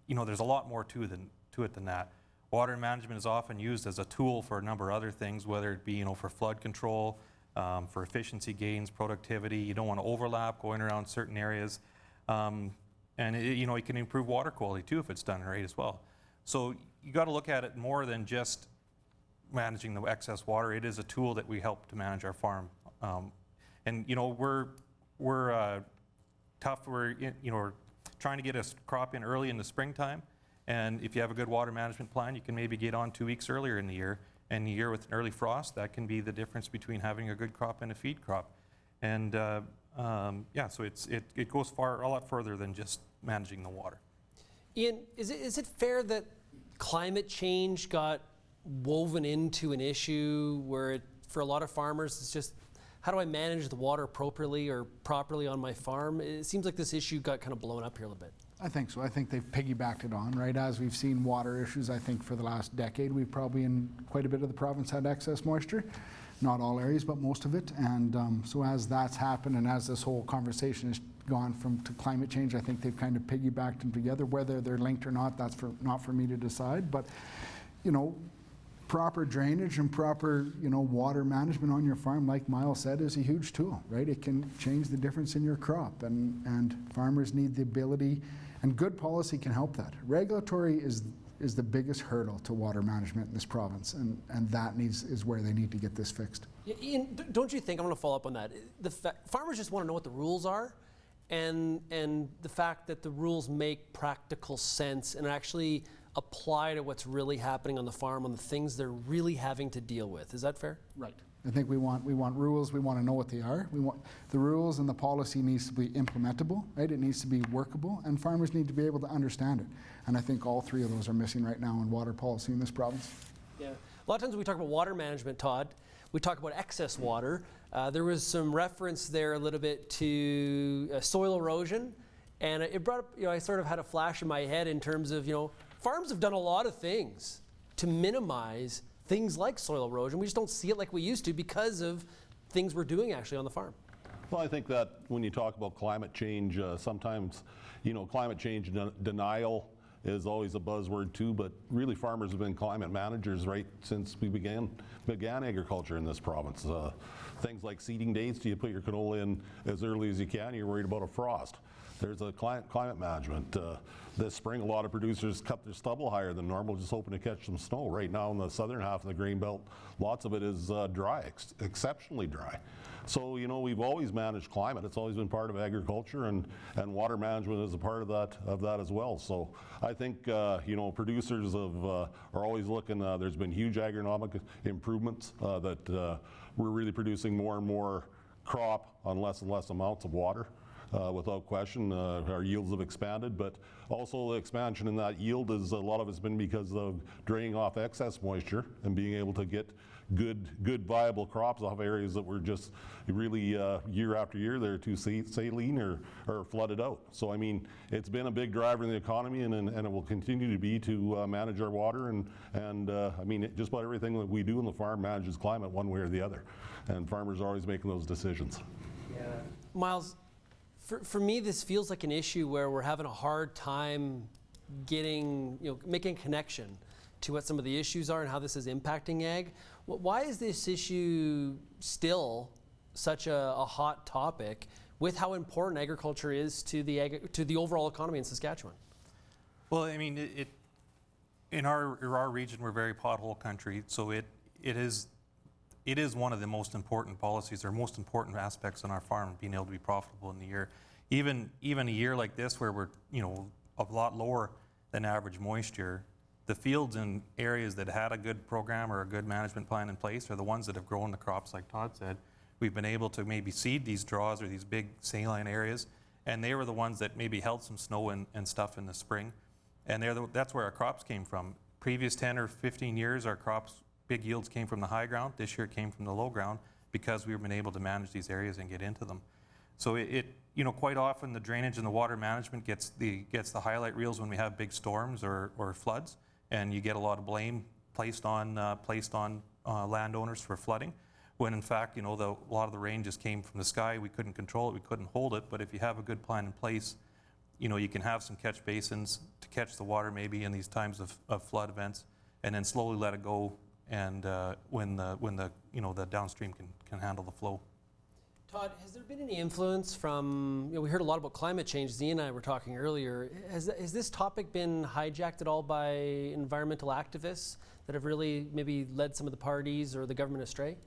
there's a lot more to it than that. Water management is often used as a tool for a number of other things, whether it be, for flood control, for efficiency gains, productivity. You don't want to overlap going around certain areas. And it can improve water quality too if it's done right as well. So you got to look at it more than just managing the excess water. It is a tool that we help to manage our farm. And we're tough. We're trying to get a crop in early in the springtime. And if you have a good water management plan, you can maybe get on 2 weeks earlier in the year. And a year with an early frost, that can be the difference between having a good crop and a feed crop. And so it goes a lot further than just managing the water. Ian, is it fair that climate change got woven into an issue where for a lot of farmers it's just, how do I manage the water appropriately or properly on my farm? It seems like this issue got kind of blown up here a little bit. I think so. I think they've piggybacked it on, right? As we've seen water issues, I think for the last decade, we've probably in quite a bit of the province had excess moisture. Not all areas, but most of it. And so as that's happened and as this whole conversation has gone to climate change, I think they've kind of piggybacked them together. Whether they're linked or not, that's not for me to decide. But, proper drainage and proper, water management on your farm, like Myles said, is a huge tool, right? It can change the difference in your crop, and farmers need the ability, and good policy can help that. Regulatory is the biggest hurdle to water management in this province, and that is where they need to get this fixed. Yeah, Ian, don't you think, I'm going to follow up on that, farmers just want to know what the rules are, and the fact that the rules make practical sense and actually apply to what's really happening on the farm, on the things they're really having to deal with. Is that fair? Right. I think we want rules. We want to know what they are. We want the rules, and the policy needs to be implementable, right? It needs to be workable, and farmers need to be able to understand it. And I think all three of those are missing right now in water policy in this province. Yeah. A lot of times when we talk about water management, Todd, we talk about excess water. There was some reference there a little bit to soil erosion, and it brought up, I sort of had a flash in my head in terms of, farms have done a lot of things to minimize things like soil erosion. We just don't see it like we used to because of things we're doing actually on the farm. Well, I think that when you talk about climate change, sometimes, climate change denial is always a buzzword too, but really farmers have been climate managers right since we began agriculture in this province. Things like seeding dates, do you put your canola in as early as you can? You're worried about a frost. There's a climate management. This spring, a lot of producers cut their stubble higher than normal, just hoping to catch some snow. Right now in the southern half of the grain belt, lots of it is dry, exceptionally dry. So, we've always managed climate. It's always been part of agriculture, and water management is a part of that as well. So I think, producers are always looking, there's been huge agronomic improvements that we're really producing more and more crop on less and less amounts of water. Without question, our yields have expanded, but also the expansion in that yield is a lot of it's been because of draining off excess moisture and being able to get good viable crops off areas that were just really year after year they're too saline or flooded out. So I mean, it's been a big driver in the economy, and it will continue to be to manage our water, and I mean, just about everything that we do in the farm manages climate one way or the other, and farmers are always making those decisions. Yeah, Myles. For me, this feels like an issue where we're having a hard time making a connection to what some of the issues are and how this is impacting ag. Why is this issue still such a hot topic with how important agriculture is to the overall economy in Saskatchewan? Well, I mean, in our region, we're very pothole country, so it is one of the most important policies or most important aspects on our farm, being able to be profitable in the year. Even a year like this where we're a lot lower than average moisture, the fields in areas that had a good program or a good management plan in place are the ones that have grown the crops, like Todd said. We've been able to maybe seed these draws or these big saline areas, and they were the ones that maybe held some snow and stuff in the spring. And that's where our crops came from. Previous 10 or 15 years, our crops, big yields came from the high ground. This year it came from the low ground because we've been able to manage these areas and get into them. So quite often the drainage and the water management gets the highlight reels when we have big storms or floods, and you get a lot of blame placed on landowners for flooding, when in fact, a lot of the rain just came from the sky. We couldn't control it, we couldn't hold it, but if you have a good plan in place, you can have some catch basins to catch the water maybe in these times of flood events, and then slowly let it go, and when the downstream can handle the flow. Todd, has there been any influence from, we heard a lot about climate change, Ian and I were talking earlier. Has this topic been hijacked at all by environmental activists that have really maybe led some of the parties or the government astray?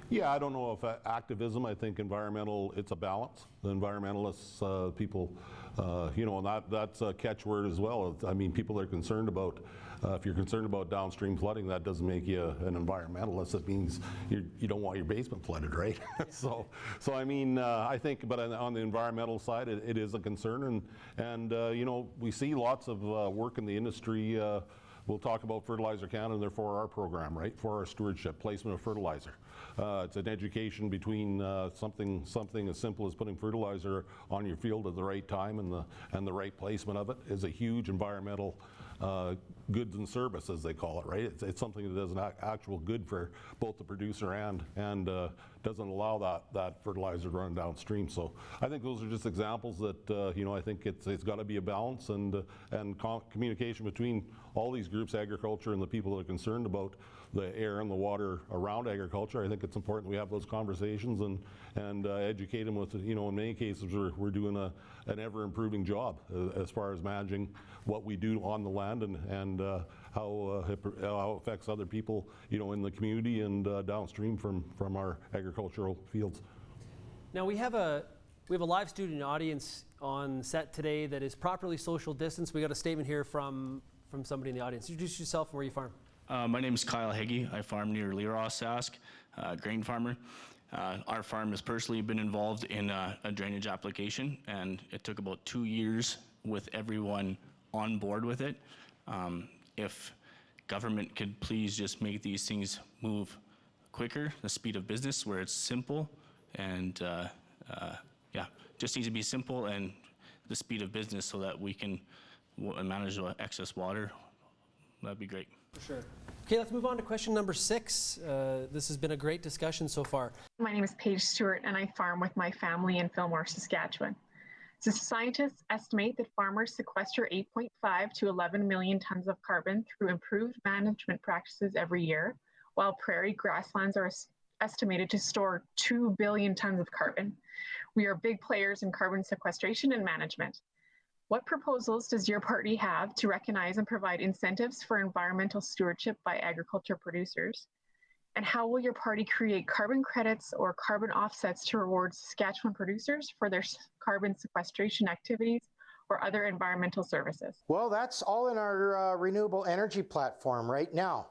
Yeah, I don't know if activism, I think it's a balance. The environmentalists, people, and that's a catchword as well. I mean, people are concerned about, if you're concerned about downstream flooding, that doesn't make you an environmentalist. It means you don't want your basement flooded, right? so I mean, I think, but on the environmental side, it is a concern, and we see lots of work in the industry. We'll talk about Fertilizer Canada and their 4R program, right? 4R stewardship, placement of fertilizer. It's an education between something as simple as putting fertilizer on your field at the right time, and the right placement of it is a huge environmental goods and service, as they call it, right? It's something that does an actual good for both the producer and doesn't allow that fertilizer to run downstream. So I think those are just examples that I think it's got to be a balance and communication between all these groups, agriculture and the people that are concerned about the air and the water around agriculture. I think it's important we have those conversations and educate them with, in many cases we're doing an ever improving job as far as managing what we do on the land and how it affects other people, in the community and downstream from our agricultural fields. Now we have a live student audience on set today that is properly social distanced. We got a statement here from somebody in the audience. Introduce yourself and where you farm. My name is Kyle Heggie. I farm near Leroy, Sask, grain farmer. Our farm has personally been involved in a drainage application, and it took about 2 years with everyone on board with it. If government could please just make these things move quicker, the speed of business where it's simple, and just needs to be simple and the speed of business so that we can manage the excess water, that'd be great. For sure. Okay, let's move on to question number 6. This has been a great discussion so far. My name is Paige Stewart, and I farm with my family in Fillmore, Saskatchewan. So scientists estimate that farmers sequester 8.5 to 11 million tons of carbon through improved management practices every year, while prairie grasslands are estimated to store 2 billion tons of carbon. We are big players in carbon sequestration and management. What proposals does your party have to recognize and provide incentives for environmental stewardship by agriculture producers? And how will your party create carbon credits or carbon offsets to reward Saskatchewan producers for their carbon sequestration activities or other environmental services? Well, that's all in our renewable energy platform right now.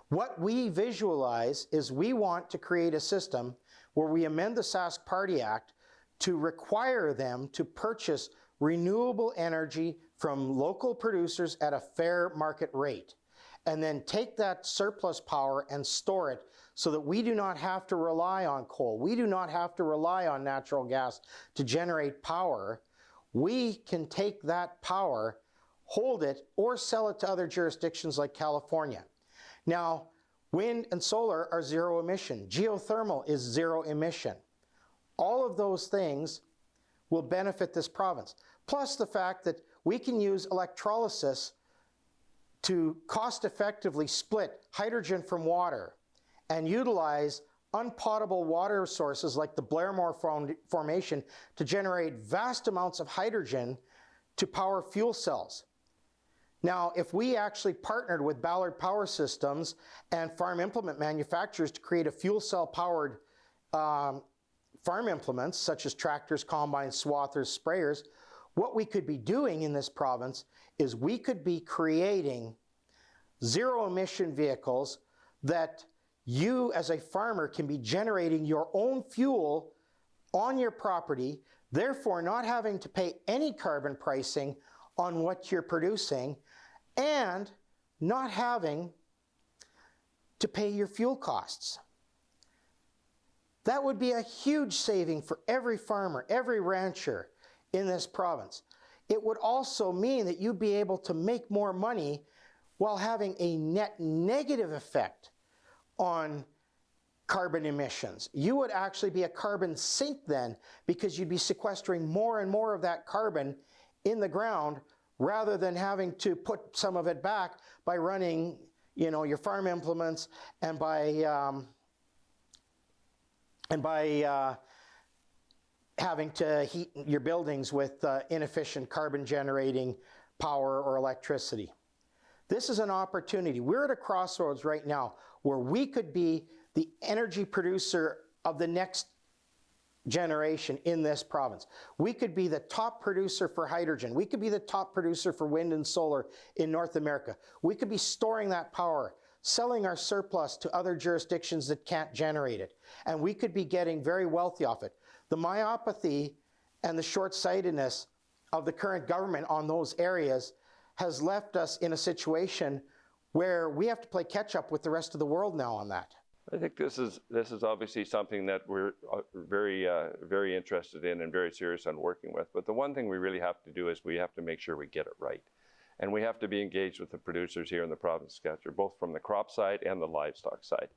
What we visualize is we want to create a system where we amend the Sask Party Act to require them to purchase renewable energy from local producers at a fair market rate, and then take that surplus power and store it so that we do not have to rely on coal. We do not have to rely on natural gas to generate power. We can take that power, hold it, or sell it to other jurisdictions like California. Now, wind and solar are zero emission. Geothermal is zero emission. All of those things will benefit this province. Plus the fact that we can use electrolysis to cost-effectively split hydrogen from water and utilize unpotable water sources like the Blairmore Formation to generate vast amounts of hydrogen to power fuel cells. Now, if we actually partnered with Ballard Power Systems and farm implement manufacturers to create a fuel cell-powered farm implements, such as tractors, combines, swathers, sprayers, what we could be doing in this province is we could be creating zero-emission vehicles that you as a farmer can be generating your own fuel on your property, therefore not having to pay any carbon pricing on what you're producing, and not having to pay your fuel costs. That would be a huge saving for every farmer, every rancher in this province. It would also mean that you'd be able to make more money while having a net negative effect on carbon emissions. You would actually be a carbon sink then, because you'd be sequestering more and more of that carbon in the ground rather than having to put some of it back by running, you know, your farm implements and by having to heat your buildings with inefficient carbon generating power or electricity. This is an opportunity. We're at a crossroads right now where we could be the energy producer of the next generation in this province. We could be the top producer for hydrogen. We could be the top producer for wind and solar in North America. We could be storing that power, selling our surplus to other jurisdictions that can't generate it. And we could be getting very wealthy off it. The myopathy and the short-sightedness of the current government on those areas has left us in a situation where we have to play catch-up with the rest of the world now on that. I think this is obviously something that we're very interested in and very serious on working with. But the one thing we really have to do is we have to make sure we get it right. And we have to be engaged with the producers here in the province of Saskatchewan, both from the crop side and the livestock side.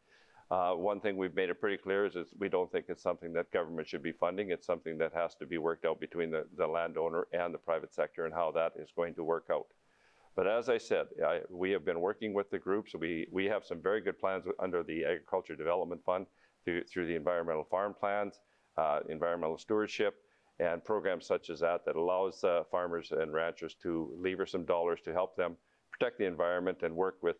One thing we've made it pretty clear is we don't think it's something that government should be funding. It's something that has to be worked out between the landowner and the private sector and how that is going to work out. But as I said, we have been working with the groups. We have some very good plans under the Agriculture Development Fund through the environmental farm plans, environmental stewardship, and programs such as that allows farmers and ranchers to lever some dollars to help them protect the environment and work with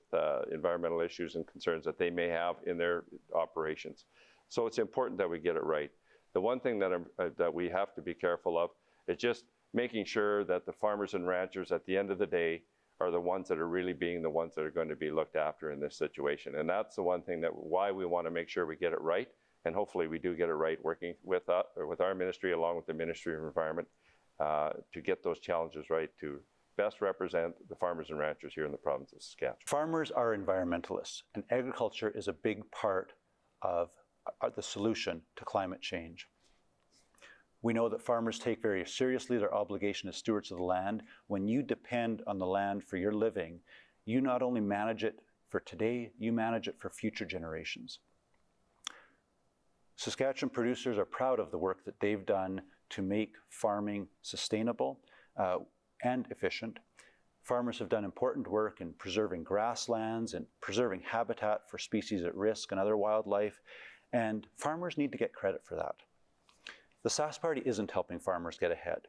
environmental issues and concerns that they may have in their operations. So it's important that we get it right. The one thing that we have to be careful of is just making sure that the farmers and ranchers at the end of the day are the ones that are really being the ones that are going to be looked after in this situation. And that's the one thing why we want to make sure we get it right. And hopefully we do get it right working with our ministry along with the Ministry of Environment to get those challenges right to best represent the farmers and ranchers here in the province of Saskatchewan. Farmers are environmentalists, and agriculture is a big part of the solution to climate change. We know that farmers take very seriously their obligation as stewards of the land. When you depend on the land for your living, you not only manage it for today, you manage it for future generations. Saskatchewan producers are proud of the work that they've done to make farming sustainable and efficient. Farmers have done important work in preserving grasslands and preserving habitat for species at risk and other wildlife, and farmers need to get credit for that. The Sask Party isn't helping farmers get ahead.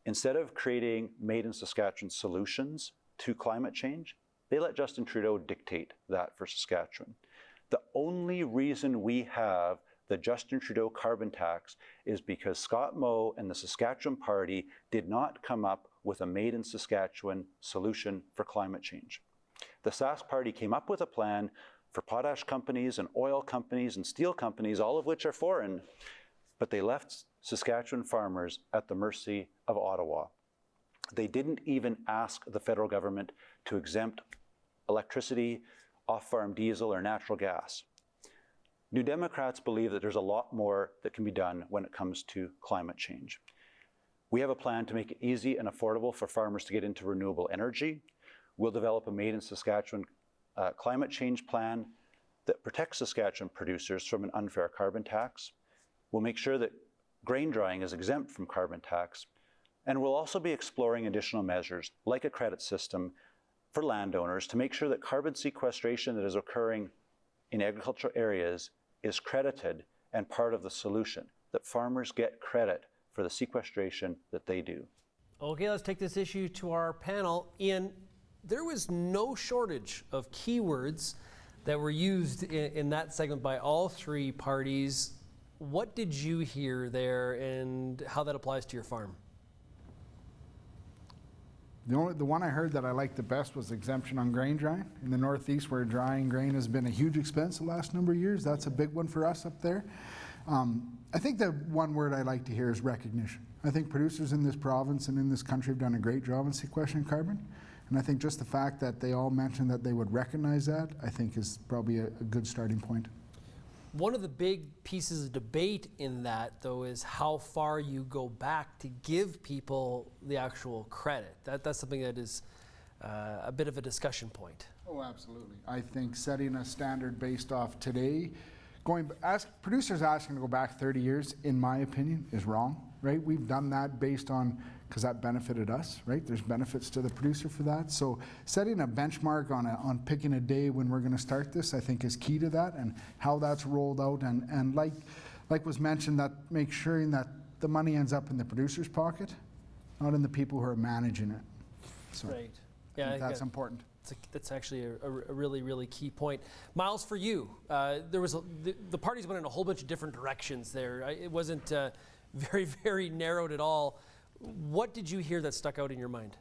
Instead of creating made in Saskatchewan solutions to climate change, they let Justin Trudeau dictate that for Saskatchewan. The only reason we have the Justin Trudeau carbon tax is because Scott Moe and the Saskatchewan Party did not come up with a made in Saskatchewan solution for climate change. The Sask Party came up with a plan for potash companies and oil companies and steel companies, all of which are foreign, but they left Saskatchewan farmers at the mercy of Ottawa. They didn't even ask the federal government to exempt electricity, off-farm diesel, or natural gas. New Democrats believe that there's a lot more that can be done when it comes to climate change. We have a plan to make it easy and affordable for farmers to get into renewable energy. We'll develop a made in Saskatchewan climate change plan that protects Saskatchewan producers from an unfair carbon tax. We'll make sure that grain drying is exempt from carbon tax, and we'll also be exploring additional measures like a credit system for landowners to make sure that carbon sequestration that is occurring in agricultural areas is credited and part of the solution, that farmers get credit for the sequestration that they do. Okay, let's take this issue to our panel. Ian, there was no shortage of keywords that were used in that segment by all three parties. What did you hear there and how that applies to your farm? The one I heard that I liked the best was exemption on grain drying. In the Northeast, where drying grain has been a huge expense the last number of years, that's a big one for us up there. I think the one word I like to hear is recognition. I think producers in this province and in this country have done a great job in sequestering carbon. And I think just the fact that they all mentioned that they would recognize that, I think is probably a good starting point. One of the big pieces of debate in that, though, is how far you go back to give people the actual credit. That's something that is a bit of a discussion point. Oh, absolutely. I think setting a standard based off today, producers asking to go back 30 years, in my opinion, is wrong, right? We've done that based on because that benefited us, right? There's benefits to the producer for that. So setting a benchmark on picking a day when we're going to start this, I think is key to that, and how that's rolled out. And like was mentioned, that make sure that the money ends up in the producer's pocket, not in the people who are managing it. So right. Yeah, I think that's important. That's actually a really, really key point. Myles, for you, there was the parties went in a whole bunch of different directions there. It wasn't very, very narrowed at all. What did you hear that stuck out in your mind?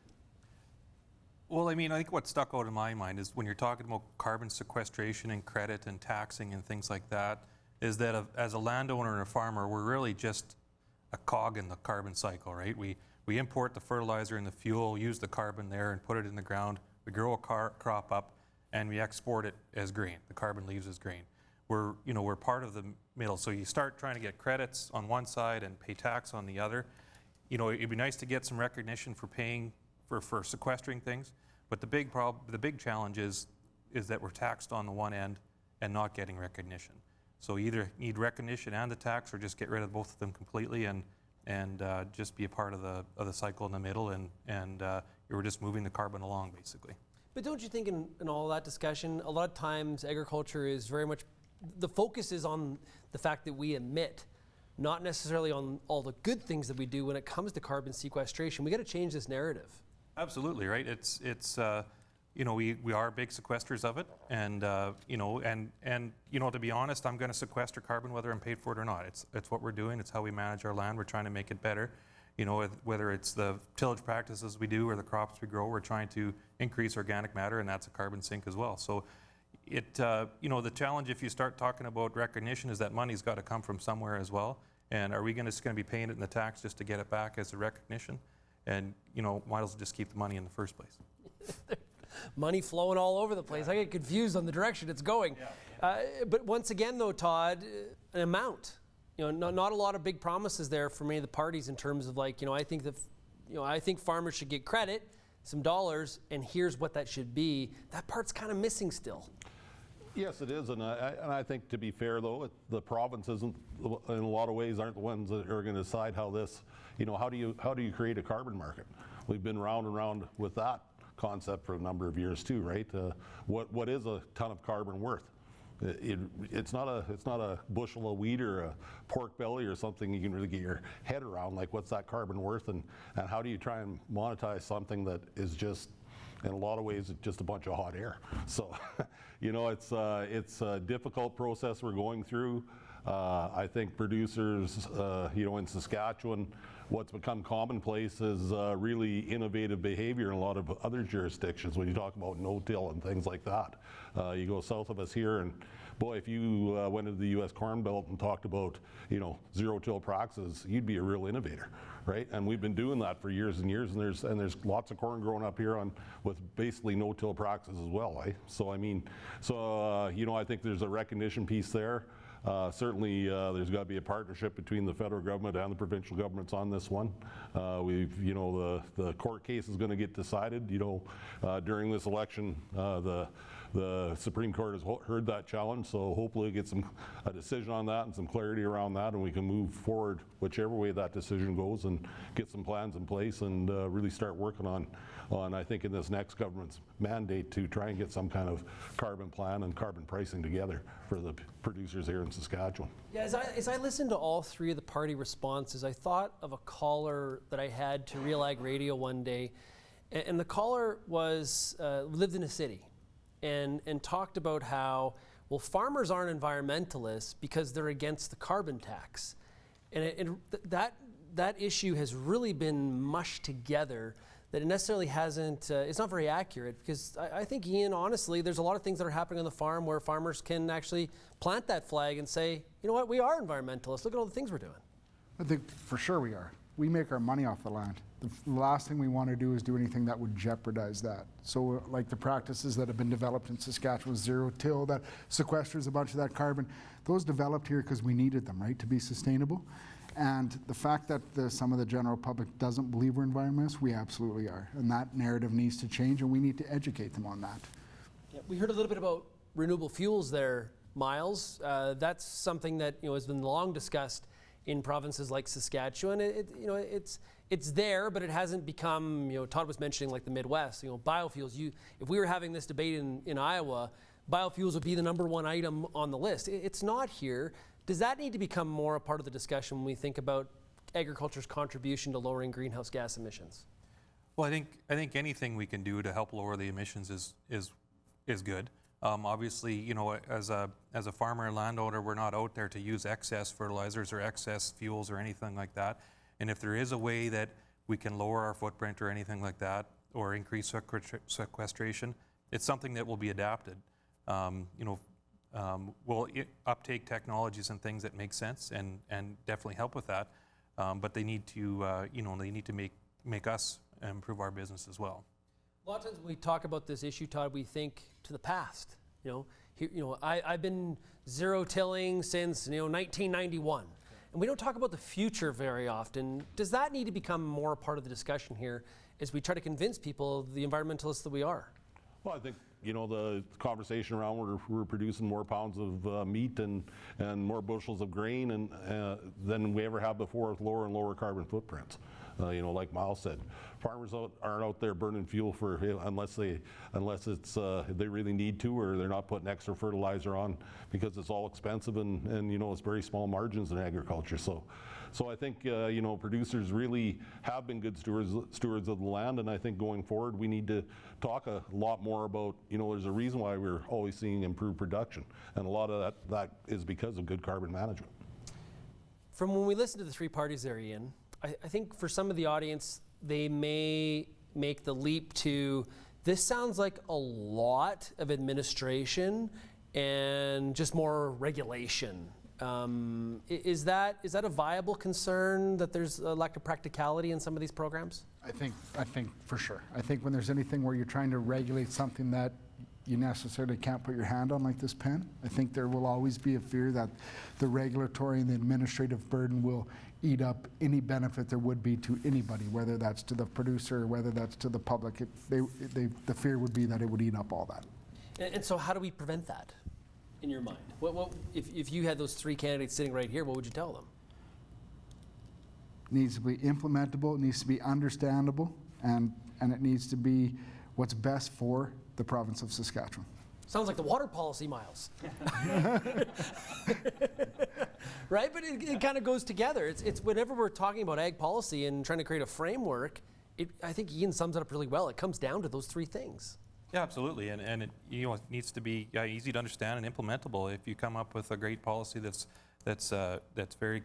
Well, I mean, I think what stuck out in my mind is when you're talking about carbon sequestration and credit and taxing and things like that, is that as a landowner and a farmer, we're really just a cog in the carbon cycle, right? We import the fertilizer and the fuel, use the carbon there and put it in the ground. We grow a crop up and we export it as grain. The carbon leaves as grain. We're part of the middle. So you start trying to get credits on one side and pay tax on the other. It'd be nice to get some recognition for paying for sequestering things, but the big challenge is that we're taxed on the one end and not getting recognition. So either need recognition and the tax, or just get rid of both of them completely and just be a part of the cycle in the middle, and we're just moving the carbon along, basically. But don't you think in all that discussion, a lot of times agriculture is very much, the focus is on the fact that we emit, not necessarily on all the good things that we do when it comes to carbon sequestration. We got to change this narrative. Absolutely, right? It's we are big sequesters of it, and to be honest, I'm going to sequester carbon whether I'm paid for it or not. It's what we're doing. It's how we manage our land. We're trying to make it better. Whether it's the tillage practices we do or the crops we grow, we're trying to increase organic matter, and that's a carbon sink as well. So the challenge if you start talking about recognition is that money's got to come from somewhere as well. And are we just going to be paying it in the tax just to get it back as a recognition? And might as well just keep the money in the first place. Money flowing all over the place. I get confused on the direction it's going. But once again, though, Todd, an amount. Not a lot of big promises there for many of the parties in terms of I think that, I think farmers should get credit, some dollars, and here's what that should be. That part's kind of missing still. Yes, it is, and I think, to be fair, though, the province isn't, in a lot of ways, aren't the ones that are going to decide how this, how do you create a carbon market? We've been round and round with that concept for a number of years too, right? What is a ton of carbon worth? It's not a bushel of wheat or a pork belly or something you can really get your head around. Like, what's that carbon worth, and how do you try and monetize something that is just, in a lot of ways, it's just a bunch of hot air. So, it's a difficult process we're going through. I think producers, in Saskatchewan, what's become commonplace is really innovative behavior in a lot of other jurisdictions when you talk about no-till and things like that. You go south of us here, and boy, if you went into the U.S. Corn Belt and talked about, zero-till practices, you'd be a real innovator, right? And we've been doing that for years and years, and there's lots of corn growing up here with basically no-till practices as well, right? So I think there's a recognition piece there. Certainly, there's got to be a partnership between the federal government and the provincial governments on this one. The court case is going to get decided. During this election, the Supreme Court has heard that challenge, so hopefully get a decision on that and some clarity around that, and we can move forward whichever way that decision goes and get some plans in place and really start working on I think in this next government's mandate to try and get some kind of carbon plan and carbon pricing together for the producers here in Saskatchewan. Yeah, as I listened to all three of the party responses, I thought of a caller that I had to Real Ag Radio one day, and the caller lived in a city and talked about how, well, farmers aren't environmentalists because they're against the carbon tax. And that issue has really been mushed together, that it necessarily hasn't, it's not very accurate, because I think, Ian, honestly, there's a lot of things that are happening on the farm where farmers can actually plant that flag and say, you know what, we are environmentalists, look at all the things we're doing. I think for sure we are. We make our money off the land. The last thing we want to do is do anything that would jeopardize that. So like the practices that have been developed in Saskatchewan, zero-till, that sequesters a bunch of that carbon, those developed here because we needed them, right, to be sustainable. And the fact that some of the general public doesn't believe we're environmentalists, we absolutely are. And that narrative needs to change, and we need to educate them on that. Yeah, we heard a little bit about renewable fuels there, Myles. That's something that has been long discussed in provinces like Saskatchewan. It's it's there, but it hasn't become, Todd was mentioning like the Midwest, biofuels. If we were having this debate in Iowa, biofuels would be the #1 item on the list. It's not here. Does that need to become more a part of the discussion when we think about agriculture's contribution to lowering greenhouse gas emissions? Well, I think anything we can do to help lower the emissions is good. Obviously, as a farmer and landowner, we're not out there to use excess fertilizers or excess fuels or anything like that. And if there is a way that we can lower our footprint or anything like that, or increase sequestration, it's something that will be adapted. We'll uptake technologies and things that make sense and definitely help with that. But they need to make us improve our business as well. A lot of times when we talk about this issue, Todd, we think to the past. I've been zero tilling since 1991, and we don't talk about the future very often. Does that need to become more a part of the discussion here as we try to convince people, the environmentalists that we are? Well, I think the conversation around we're producing more pounds of meat and more bushels of grain than we ever have before, with lower and lower carbon footprints. Like Myles said, farmers aren't out there burning fuel unless they really need to, or they're not putting extra fertilizer on because it's all expensive and it's very small margins in agriculture. So I think producers really have been good stewards of the land, and I think going forward we need to talk a lot more about there's a reason why we're always seeing improved production, and a lot of that is because of good carbon management. From when we listen to the three parties there, Ian, I think for some of the audience, they may make the leap to, this sounds like a lot of administration and just more regulation. Is that a viable concern, that there's a lack of practicality in some of these programs? I think for sure. I think when there's anything where you're trying to regulate something that you necessarily can't put your hand on, like this pen, I think there will always be a fear that the regulatory and the administrative burden will eat up any benefit there would be to anybody, whether that's to the producer or whether that's to the public. The fear would be that it would eat up all that. And so how do we prevent that, in your mind? What if you had those three candidates sitting right here, what would you tell them? It needs to be implementable, it needs to be understandable, and it needs to be what's best for the province of Saskatchewan. Sounds like the water policy, Myles. Right, but it kind of goes together. It's whenever we're talking about ag policy and trying to create a framework, I think Ian sums it up really well. It comes down to those three things. Yeah, absolutely, and it needs to be easy to understand and implementable. If you come up with a great policy that's very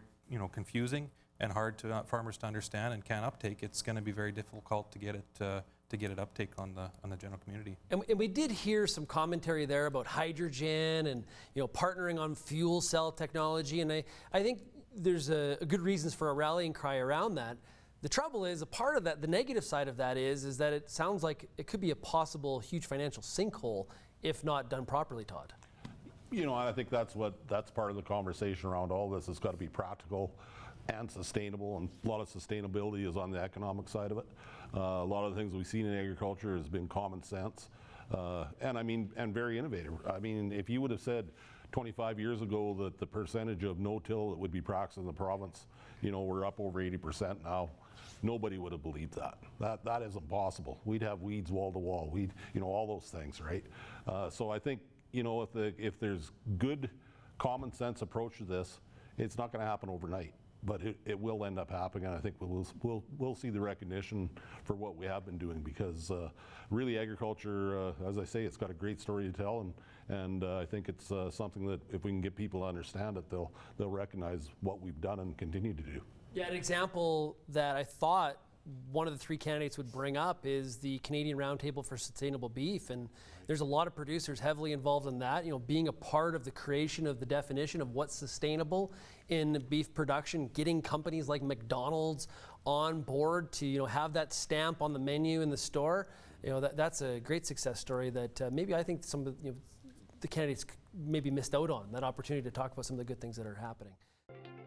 confusing and hard to farmers to understand and can't uptake, it's going to be very difficult to get it uptake on the general community. And we did hear some commentary there about hydrogen and partnering on fuel cell technology, and I think there's a good reasons for a rallying cry around that. The trouble is, a part of that, the negative side of that is that it sounds like it could be a possible huge financial sinkhole if not done properly, Todd. I think that's part of the conversation around all this. It's got to be practical and sustainable, and a lot of sustainability is on the economic side of it. A lot of the things we've seen in agriculture has been common sense, and very innovative. I mean, if you would have said 25 years ago that the percentage of no-till that would be practiced in the province, we're up over 80% now, nobody would have believed that. That isn't possible. We'd have weeds wall to wall. All those things, right? So I think, if there's good common sense approach to this, it's not going to happen overnight. But it will end up happening, and I think we'll see the recognition for what we have been doing, because really agriculture, as I say, it's got a great story to tell, and I think it's something that if we can get people to understand it, they'll recognize what we've done and continue to do. Yeah, an example that I thought one of the three candidates would bring up is the Canadian Roundtable for Sustainable Beef, and there's a lot of producers heavily involved in that, being a part of the creation of the definition of what's sustainable in beef production, getting companies like McDonald's on board to have that stamp on the menu in the store. That's a great success story that maybe I think some of the candidates maybe missed out on, that opportunity to talk about some of the good things that are happening.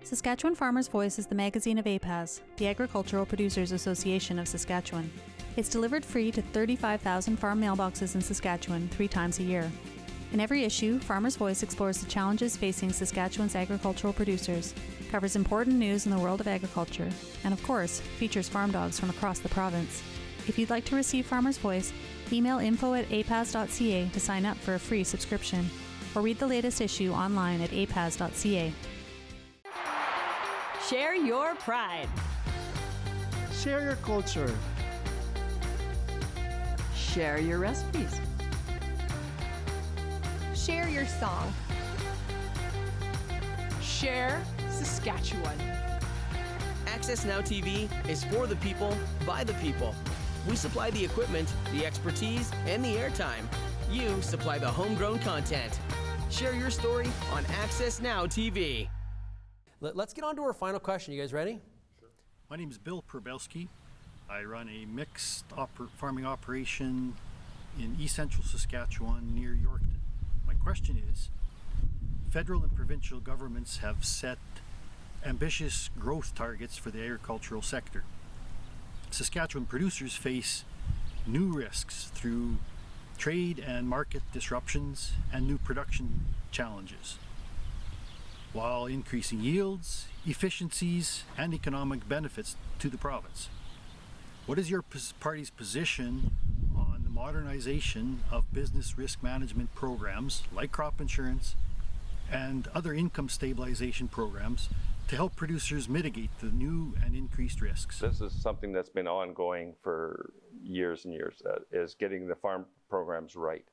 Saskatchewan Farmers Voice is the magazine of APAS, the Agricultural Producers Association of Saskatchewan. It's delivered free to 35,000 farm mailboxes in Saskatchewan 3 times a year. In every issue, Farmer's Voice explores the challenges facing Saskatchewan's agricultural producers, covers important news in the world of agriculture, and of course, features farm dogs from across the province. If you'd like to receive Farmer's Voice, email info@apaz.ca to sign up for a free subscription, or read the latest issue online at apaz.ca. Share your pride. Share your culture. Share your recipes. Share your song. Share Saskatchewan. Access Now TV is for the people, by the people. We supply the equipment, the expertise, and the airtime. You supply the homegrown content. Share your story on Access Now TV. Let's get on to our final question. You guys ready? Sure. My name is Bill Probelski. I run a mixed farming operation in East Central Saskatchewan near Yorkton. My question is, federal and provincial governments have set ambitious growth targets for the agricultural sector. Saskatchewan producers face new risks through trade and market disruptions and new production challenges, while increasing yields, efficiencies, and economic benefits to the province. What is your party's position on the modernization of business risk management programs like crop insurance and other income stabilization programs to help producers mitigate the new and increased risks? This is something that's been ongoing for years and years, is getting the farm programs right.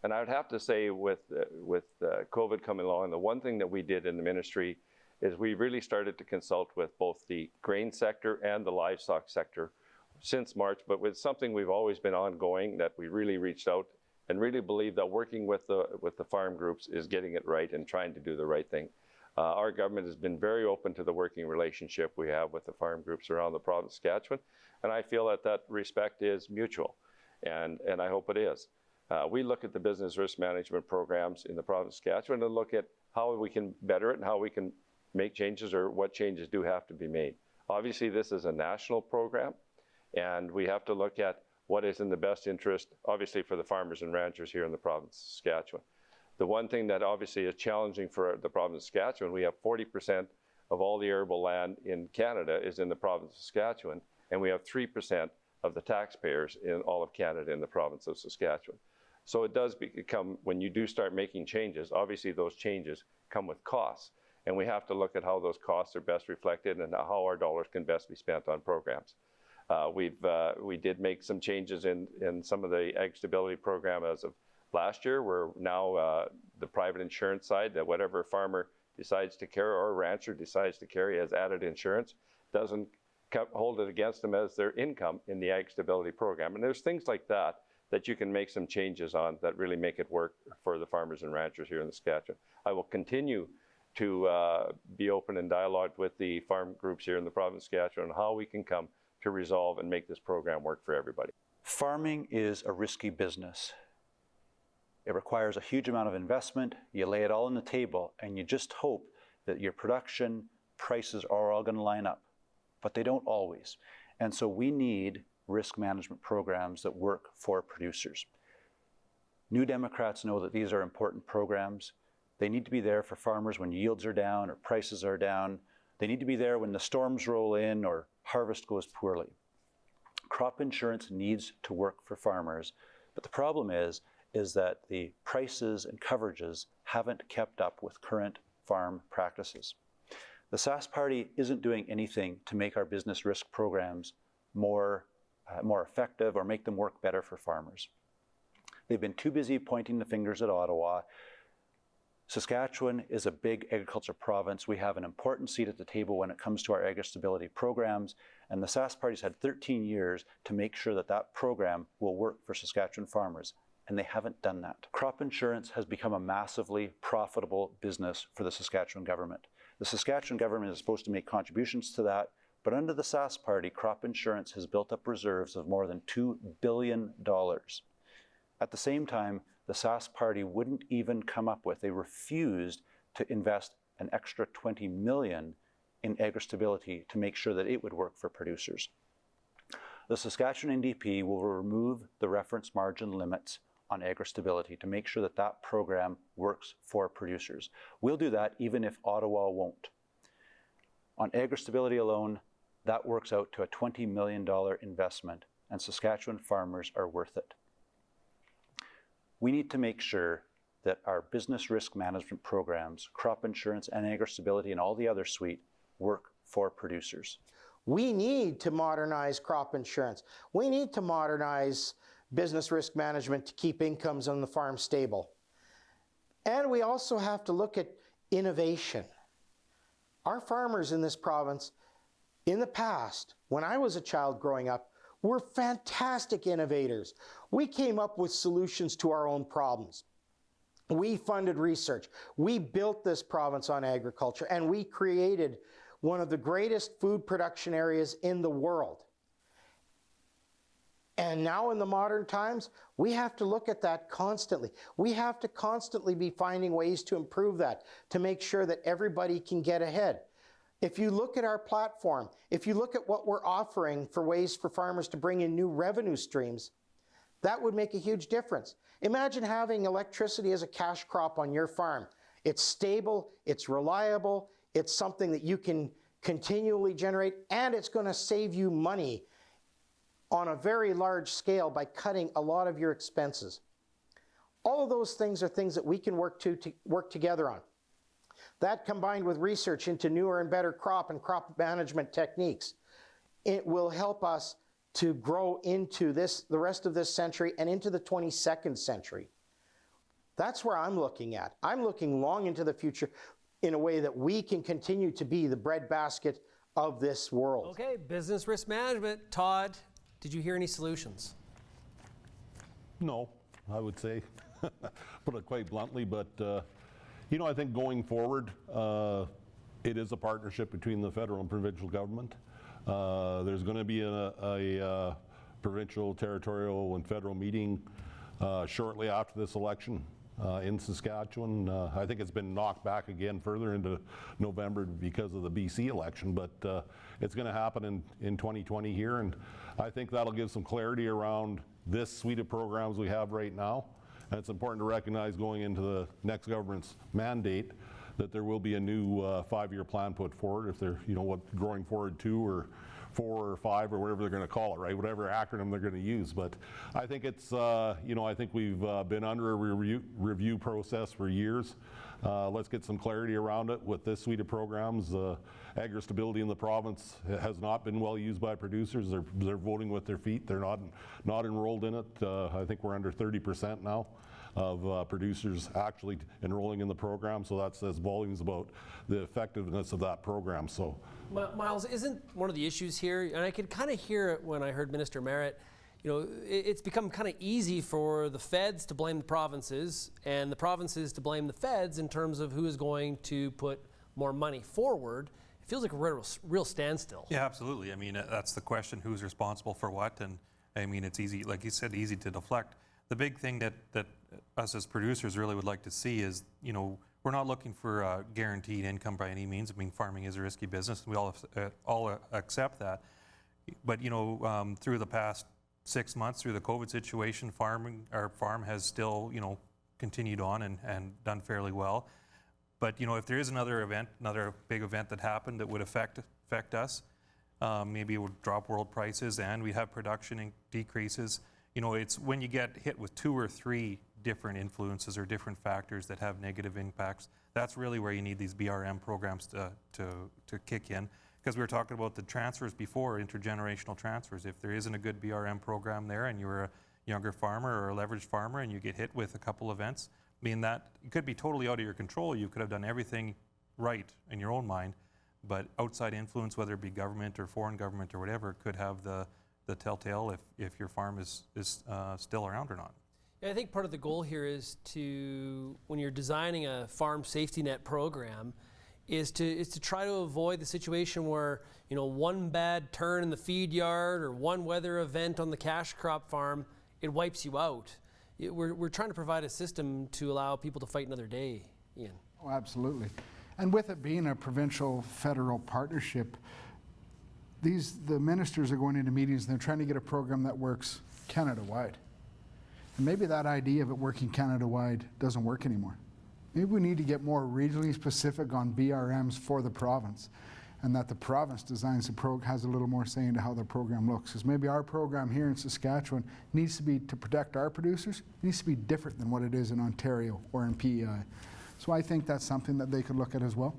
And I would have to say with COVID coming along, the one thing that we did in the ministry is we really started to consult with both the grain sector and the livestock sector since March, but with something we've always been ongoing, that we really reached out and really believe that working with the farm groups is getting it right and trying to do the right thing. Our government has been very open to the working relationship we have with the farm groups around the province of Saskatchewan, and I feel that that respect is mutual, and I hope it is. We look at the business risk management programs in the province of Saskatchewan and look at how we can better it and how we can make changes or what changes do have to be made. Obviously, this is a national program, and we have to look at what is in the best interest, obviously, for the farmers and ranchers here in the province of Saskatchewan. The one thing that obviously is challenging for the province of Saskatchewan, we have 40% of all the arable land in Canada is in the province of Saskatchewan, and we have 3% of the taxpayers in all of Canada in the province of Saskatchewan. So it does become, when you do start making changes, obviously those changes come with costs, and we have to look at how those costs are best reflected and how our dollars can best be spent on programs. We did make some changes in some of the ag stability program as of last year. We're now the private insurance side, that whatever farmer decides to carry or rancher decides to carry as added insurance doesn't hold it against them as their income in the ag stability program. And there's things like that that you can make some changes on that really make it work for the farmers and ranchers here in Saskatchewan. I will continue to be open and dialogue with the farm groups here in the province of Saskatchewan on how we can come to resolve and make this program work for everybody. Farming is a risky business. It requires a huge amount of investment. You lay it all on the table and you just hope that your production prices are all going to line up, but they don't always. And so we need risk management programs that work for producers. New Democrats know that these are important programs. They need to be there for farmers when yields are down or prices are down. They need to be there when the storms roll in or harvest goes poorly. Crop insurance needs to work for farmers, but the problem is that the prices and coverages haven't kept up with current farm practices. The Sask Party isn't doing anything to make our business risk programs more effective or make them work better for farmers. They've been too busy pointing the fingers at Ottawa. Saskatchewan is a big agriculture province. We have an important seat at the table when it comes to our agri-stability programs, and the Sask Party's had 13 years to make sure that that program will work for Saskatchewan farmers, and they haven't done that. Crop insurance has become a massively profitable business for the Saskatchewan government. The Saskatchewan government is supposed to make contributions to that, but under the Sask Party, crop insurance has built up reserves of more than $2 billion. At the same time, the Sask Party wouldn't even come up with, they refused to invest an extra $20 million in agri-stability to make sure that it would work for producers. The Saskatchewan NDP will remove the reference margin limits on agri-stability to make sure that that program works for producers. We'll do that even if Ottawa won't. On agri-stability alone, that works out to a $20 million investment, and Saskatchewan farmers are worth it. We need to make sure that our business risk management programs, crop insurance and agri-stability and all the other suite work for producers. We need to modernize crop insurance. We need to modernize business risk management to keep incomes on the farm stable. And we also have to look at innovation. Our farmers in this province, in the past, when I was a child growing up, were fantastic innovators. We came up with solutions to our own problems. We funded research. We built this province on agriculture, and we created one of the greatest food production areas in the world. And now in the modern times, we have to look at that constantly. We have to constantly be finding ways to improve that, to make sure that everybody can get ahead. If you look at our platform, if you look at what we're offering for ways for farmers to bring in new revenue streams, that would make a huge difference. Imagine having electricity as a cash crop on your farm. It's stable, it's reliable, it's something that you can continually generate, and it's going to save you money on a very large scale by cutting a lot of your expenses. All of those things are things that we can work together on. That combined with research into newer and better crop and crop management techniques, it will help us to grow into the rest of this century and into the 22nd century. That's where I'm looking at. I'm looking long into the future in a way that we can continue to be the breadbasket of this world. Okay, business risk management. Todd, did you hear any solutions? No, I would say, put it quite bluntly, but you know, I think going forward, it is a partnership between the federal and provincial government. There's going to be a provincial, territorial, and federal meeting shortly after this election in Saskatchewan. I think it's been knocked back again further into November because of the BC election, but it's going to happen in 2020 here, and I think that'll give some clarity around this suite of programs we have right now. And it's important to recognize going into the next government's mandate that there will be a new 5-year plan put forward, if they're, you know, what Growing Forward 2 or 4 or 5 or whatever they're going to call it, right? Whatever acronym they're going to use. But I think it's, you know, I think we've been under a review process for years. Let's get some clarity around it with this suite of programs. Agri-stability in the province has not been well used by producers. They're voting with their feet. They're not enrolled in it. I think we're under 30% now of producers actually enrolling in the program. So that says volumes about the effectiveness of that program. So, Myles, isn't one of the issues here, and I could kind of hear it when I heard Minister Marit, you know, it's become kind of easy for the feds to blame the provinces and the provinces to blame the feds in terms of who is going to put more money forward. It feels like a real standstill. Yeah, absolutely. I mean, that's the question, who's responsible for what? And I mean, it's easy, like you said, easy to deflect. The big thing that us as producers really would like to see is, you know, we're not looking for a guaranteed income by any means. I mean, farming is a risky business. We all accept that. But, you know, through the past 6 months, through the COVID situation, our farm has still, you know, continued on and done fairly well. But, you know, if there is another big event that happened that would affect us, maybe it would drop world prices and we have production decreases. You know, it's when you get hit with 2 or 3 different influences or different factors that have negative impacts, that's really where you need these BRM programs to kick in. Because we were talking about the transfers before, intergenerational transfers. If there isn't a good BRM program there and you're a younger farmer or a leveraged farmer and you get hit with a couple events, I mean, that it could be totally out of your control. You could have done everything right in your own mind, but outside influence, whether it be government or foreign government or whatever, could have the telltale if your farm is still around or not. Yeah, I think part of the goal here is to, when you're designing a farm safety net program, is to try to avoid the situation where, you know, one bad turn in the feed yard or one weather event on the cash crop farm, it wipes you out. We're trying to provide a system to allow people to fight another day, Ian. Oh, absolutely. And with it being a provincial-federal partnership, the ministers are going into meetings and they're trying to get a program that works Canada-wide. And maybe that idea of it working Canada-wide doesn't work anymore. Maybe we need to get more regionally specific on BRMs for the province, and that the province designs has a little more say into how the program looks. Because maybe our program here in Saskatchewan needs to be to protect our producers, it needs to be different than what it is in Ontario or in PEI. So I think that's something that they could look at as well.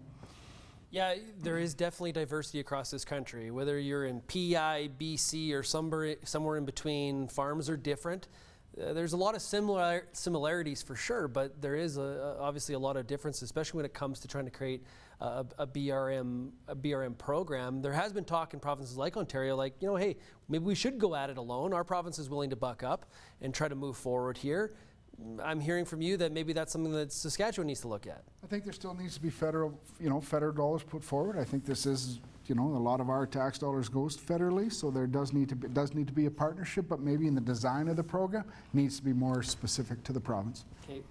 Yeah, there is definitely diversity across this country. Whether you're in PEI, BC, or somewhere in between, farms are different. There's a lot of similarities for sure, but there is obviously a lot of differences, especially when it comes to trying to create a BRM program. There has been talk in provinces like Ontario, like, you know, hey, maybe we should go at it alone. Our province is willing to buck up and try to move forward here. I'm hearing from you that maybe that's something that Saskatchewan needs to look at. I think there still needs to be federal dollars put forward. I think this is, a lot of our tax dollars goes federally, so there does need to be a partnership, but maybe in the design of the program needs to be more specific to the province. Okay.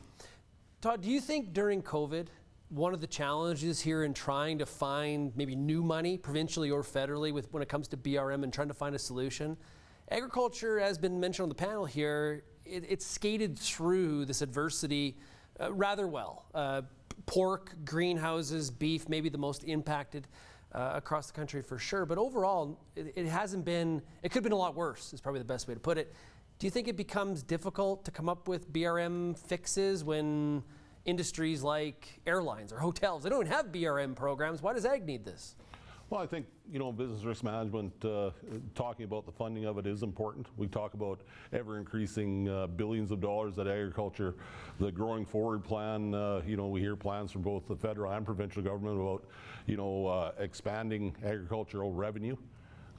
Todd, do you think during COVID, one of the challenges here in trying to find maybe new money, provincially or federally, when it comes to BRM and trying to find a solution, agriculture, as been mentioned on the panel here, it's skated through this adversity rather well. Pork, greenhouses, beef, maybe the most impacted across the country for sure. But overall, it hasn't been, it could have been a lot worse, is probably the best way to put it. Do you think it becomes difficult to come up with BRM fixes when industries like airlines or hotels, they don't have BRM programs? Why does ag need this? Well, I think, business risk management, talking about the funding of it is important. We talk about ever-increasing billions of dollars at agriculture. The Growing Forward plan, we hear plans from both the federal and provincial government about, expanding agricultural revenue.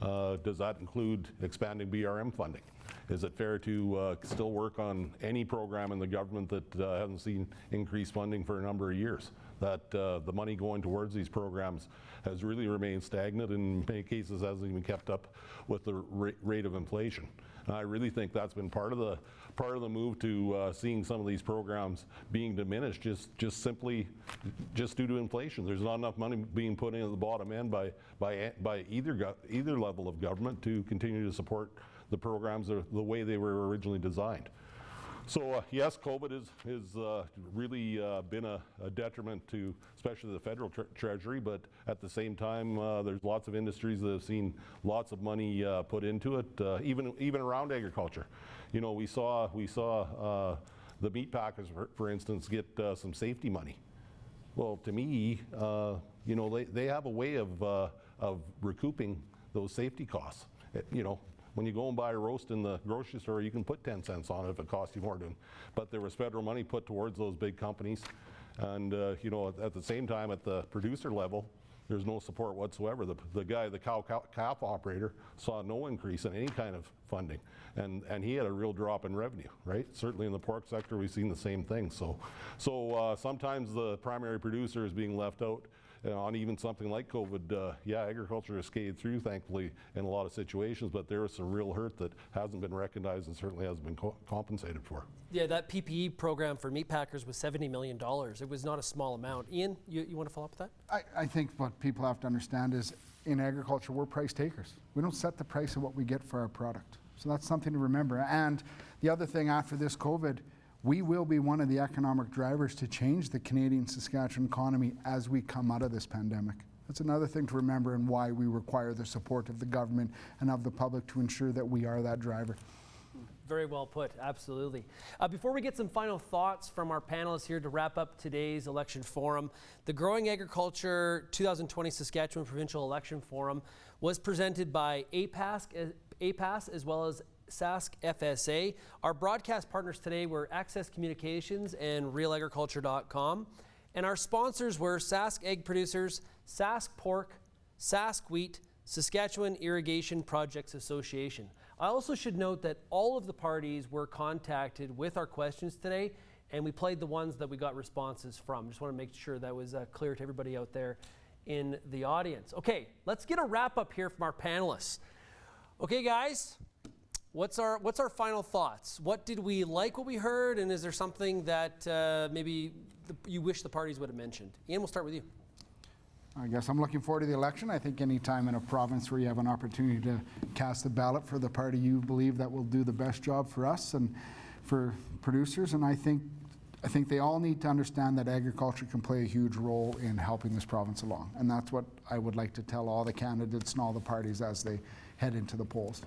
Does that include expanding BRM funding? Is it fair to still work on any program in the government that hasn't seen increased funding for a number of years? That the money going towards these programs has really remained stagnant, in many cases hasn't even kept up with the rate of inflation. And I really think that's been part of the move to seeing some of these programs being diminished, just simply due to inflation. There's not enough money being put in at the bottom end by either level of government to continue to support the programs the way they were originally designed. So yes, COVID has really been a detriment to especially the federal treasury, but at the same time, there's lots of industries that have seen lots of money put into it, even around agriculture. We saw the meat packers, for instance, get some safety money. Well, to me, they have a way of recouping those safety costs. When you go and buy a roast in the grocery store, you can put 10 cents on it if it costs you more to. But there was federal money put towards those big companies. And, at the same time, at the producer level, there's no support whatsoever. The cow-calf operator saw no increase in any kind of funding. And he had a real drop in revenue, right? Certainly in the pork sector, we've seen the same thing. So sometimes the primary producer is being left out. On even something like COVID, agriculture has skated through, thankfully, in a lot of situations, but there is some real hurt that hasn't been recognized and certainly hasn't been compensated for. Yeah, that PPE program for meat packers was $70 million. It was not a small amount. Ian, you want to follow up with that? I think what people have to understand is in agriculture, we're price takers. We don't set the price of what we get for our product. So that's something to remember. And the other thing after this COVID, we will be one of the economic drivers to change the Canadian Saskatchewan economy as we come out of this pandemic. That's another thing to remember and why we require the support of the government and of the public to ensure that we are that driver. Very well put, absolutely. Before we get some final thoughts from our panelists here to wrap up today's election forum, the Growing Agriculture 2020 Saskatchewan Provincial Election Forum was presented by APAS as well as SaskFSA. Our broadcast partners today were Access Communications and RealAgriculture.com. And our sponsors were Sask Egg Producers, Sask Pork, Sask Wheat, Saskatchewan Irrigation Projects Association. I also should note that all of the parties were contacted with our questions today, and we played the ones that we got responses from. Just want to make sure that was clear to everybody out there in the audience. Okay, let's get a wrap up here from our panelists. Okay, guys. What's our final thoughts? What did we like what we heard, and is there something that maybe you wish the parties would have mentioned? Ian, we'll start with you. I guess I'm looking forward to the election. I think any time in a province where you have an opportunity to cast a ballot for the party you believe that will do the best job for us and producers, and I think they all need to understand that agriculture can play a huge role in helping this province along. And that's what I would like to tell all the candidates and all the parties as they head into the polls.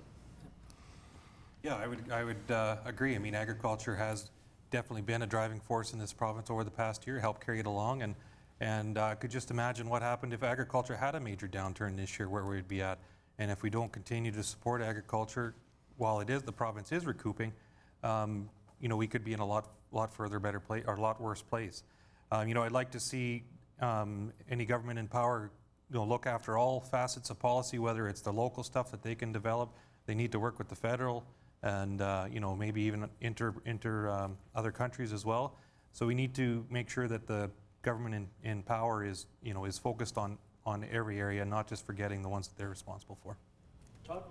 Yeah, I would agree. I mean, agriculture has definitely been a driving force in this province over the past year, helped carry it along, and I could just imagine what happened if agriculture had a major downturn this year, where we'd be at. And if we don't continue to support agriculture, while the province is recouping, we could be in a lot further better place, or a lot worse place. I'd like to see any government in power, look after all facets of policy, whether it's the local stuff that they can develop. They need to work with the federal, and maybe even other countries as well. So we need to make sure that the government in power is focused on every area, not just forgetting the ones that they're responsible for. Todd,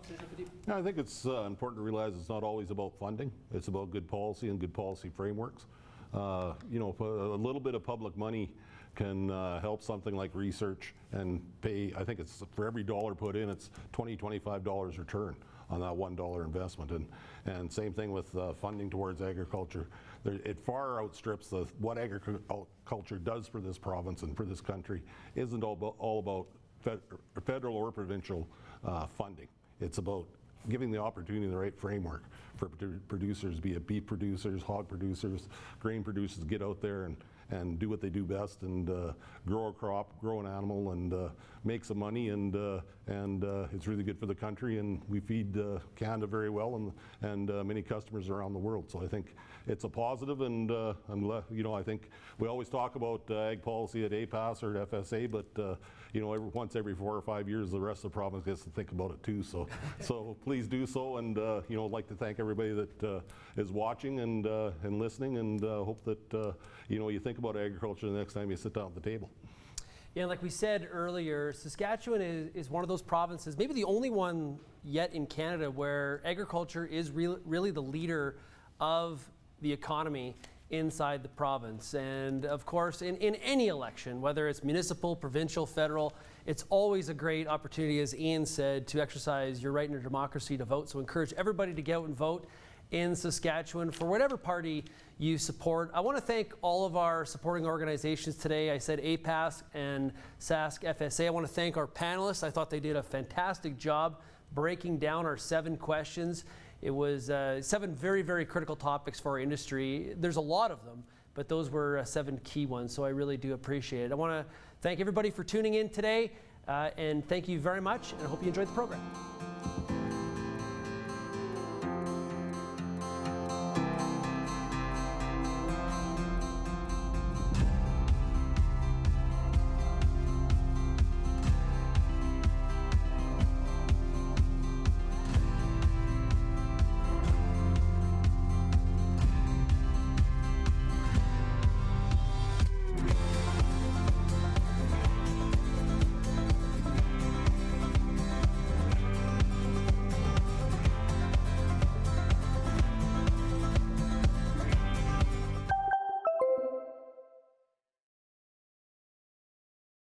I think it's important to realize it's not always about funding. It's about good policy and good policy frameworks. A little bit of public money can help something like research and pay. I think it's for every dollar put in, it's $20, $25 return on that $1 investment. And same thing with funding towards agriculture. It far outstrips what agriculture does for this province and for this country. Isn't all about federal or provincial funding. It's about giving the opportunity and the right framework for producers, be it beef producers, hog producers, grain producers, get out there and do what they do best, and grow a crop, grow an animal, and make some money, and it's really good for the country, and we feed Canada very well, and many customers around the world. So I think it's a positive, and I think we always talk about ag policy at APAS or at FSA, but once every 4 or 5 years, the rest of the province gets to think about it too. So please do so, and I'd like to thank everybody that is watching and listening, and hope that you think about agriculture the next time you sit down at the table. Yeah, like we said earlier, Saskatchewan is one of those provinces, maybe the only one yet in Canada, where agriculture is really the leader of the economy inside the province. And of course, in any election, whether it's municipal, provincial, federal, it's always a great opportunity, as Ian said, to exercise your right in your democracy to vote. So encourage everybody to get out and vote in Saskatchewan for whatever party you support. I want to thank all of our supporting organizations today. I said APAS and SaskFSA. I want to thank our panelists. I thought they did a fantastic job breaking down our 7 questions. It was 7 very, very critical topics for our industry. There's a lot of them, but those were 7 key ones, so I really do appreciate it. I want to thank everybody for tuning in today, and thank you very much, and I hope you enjoyed the program.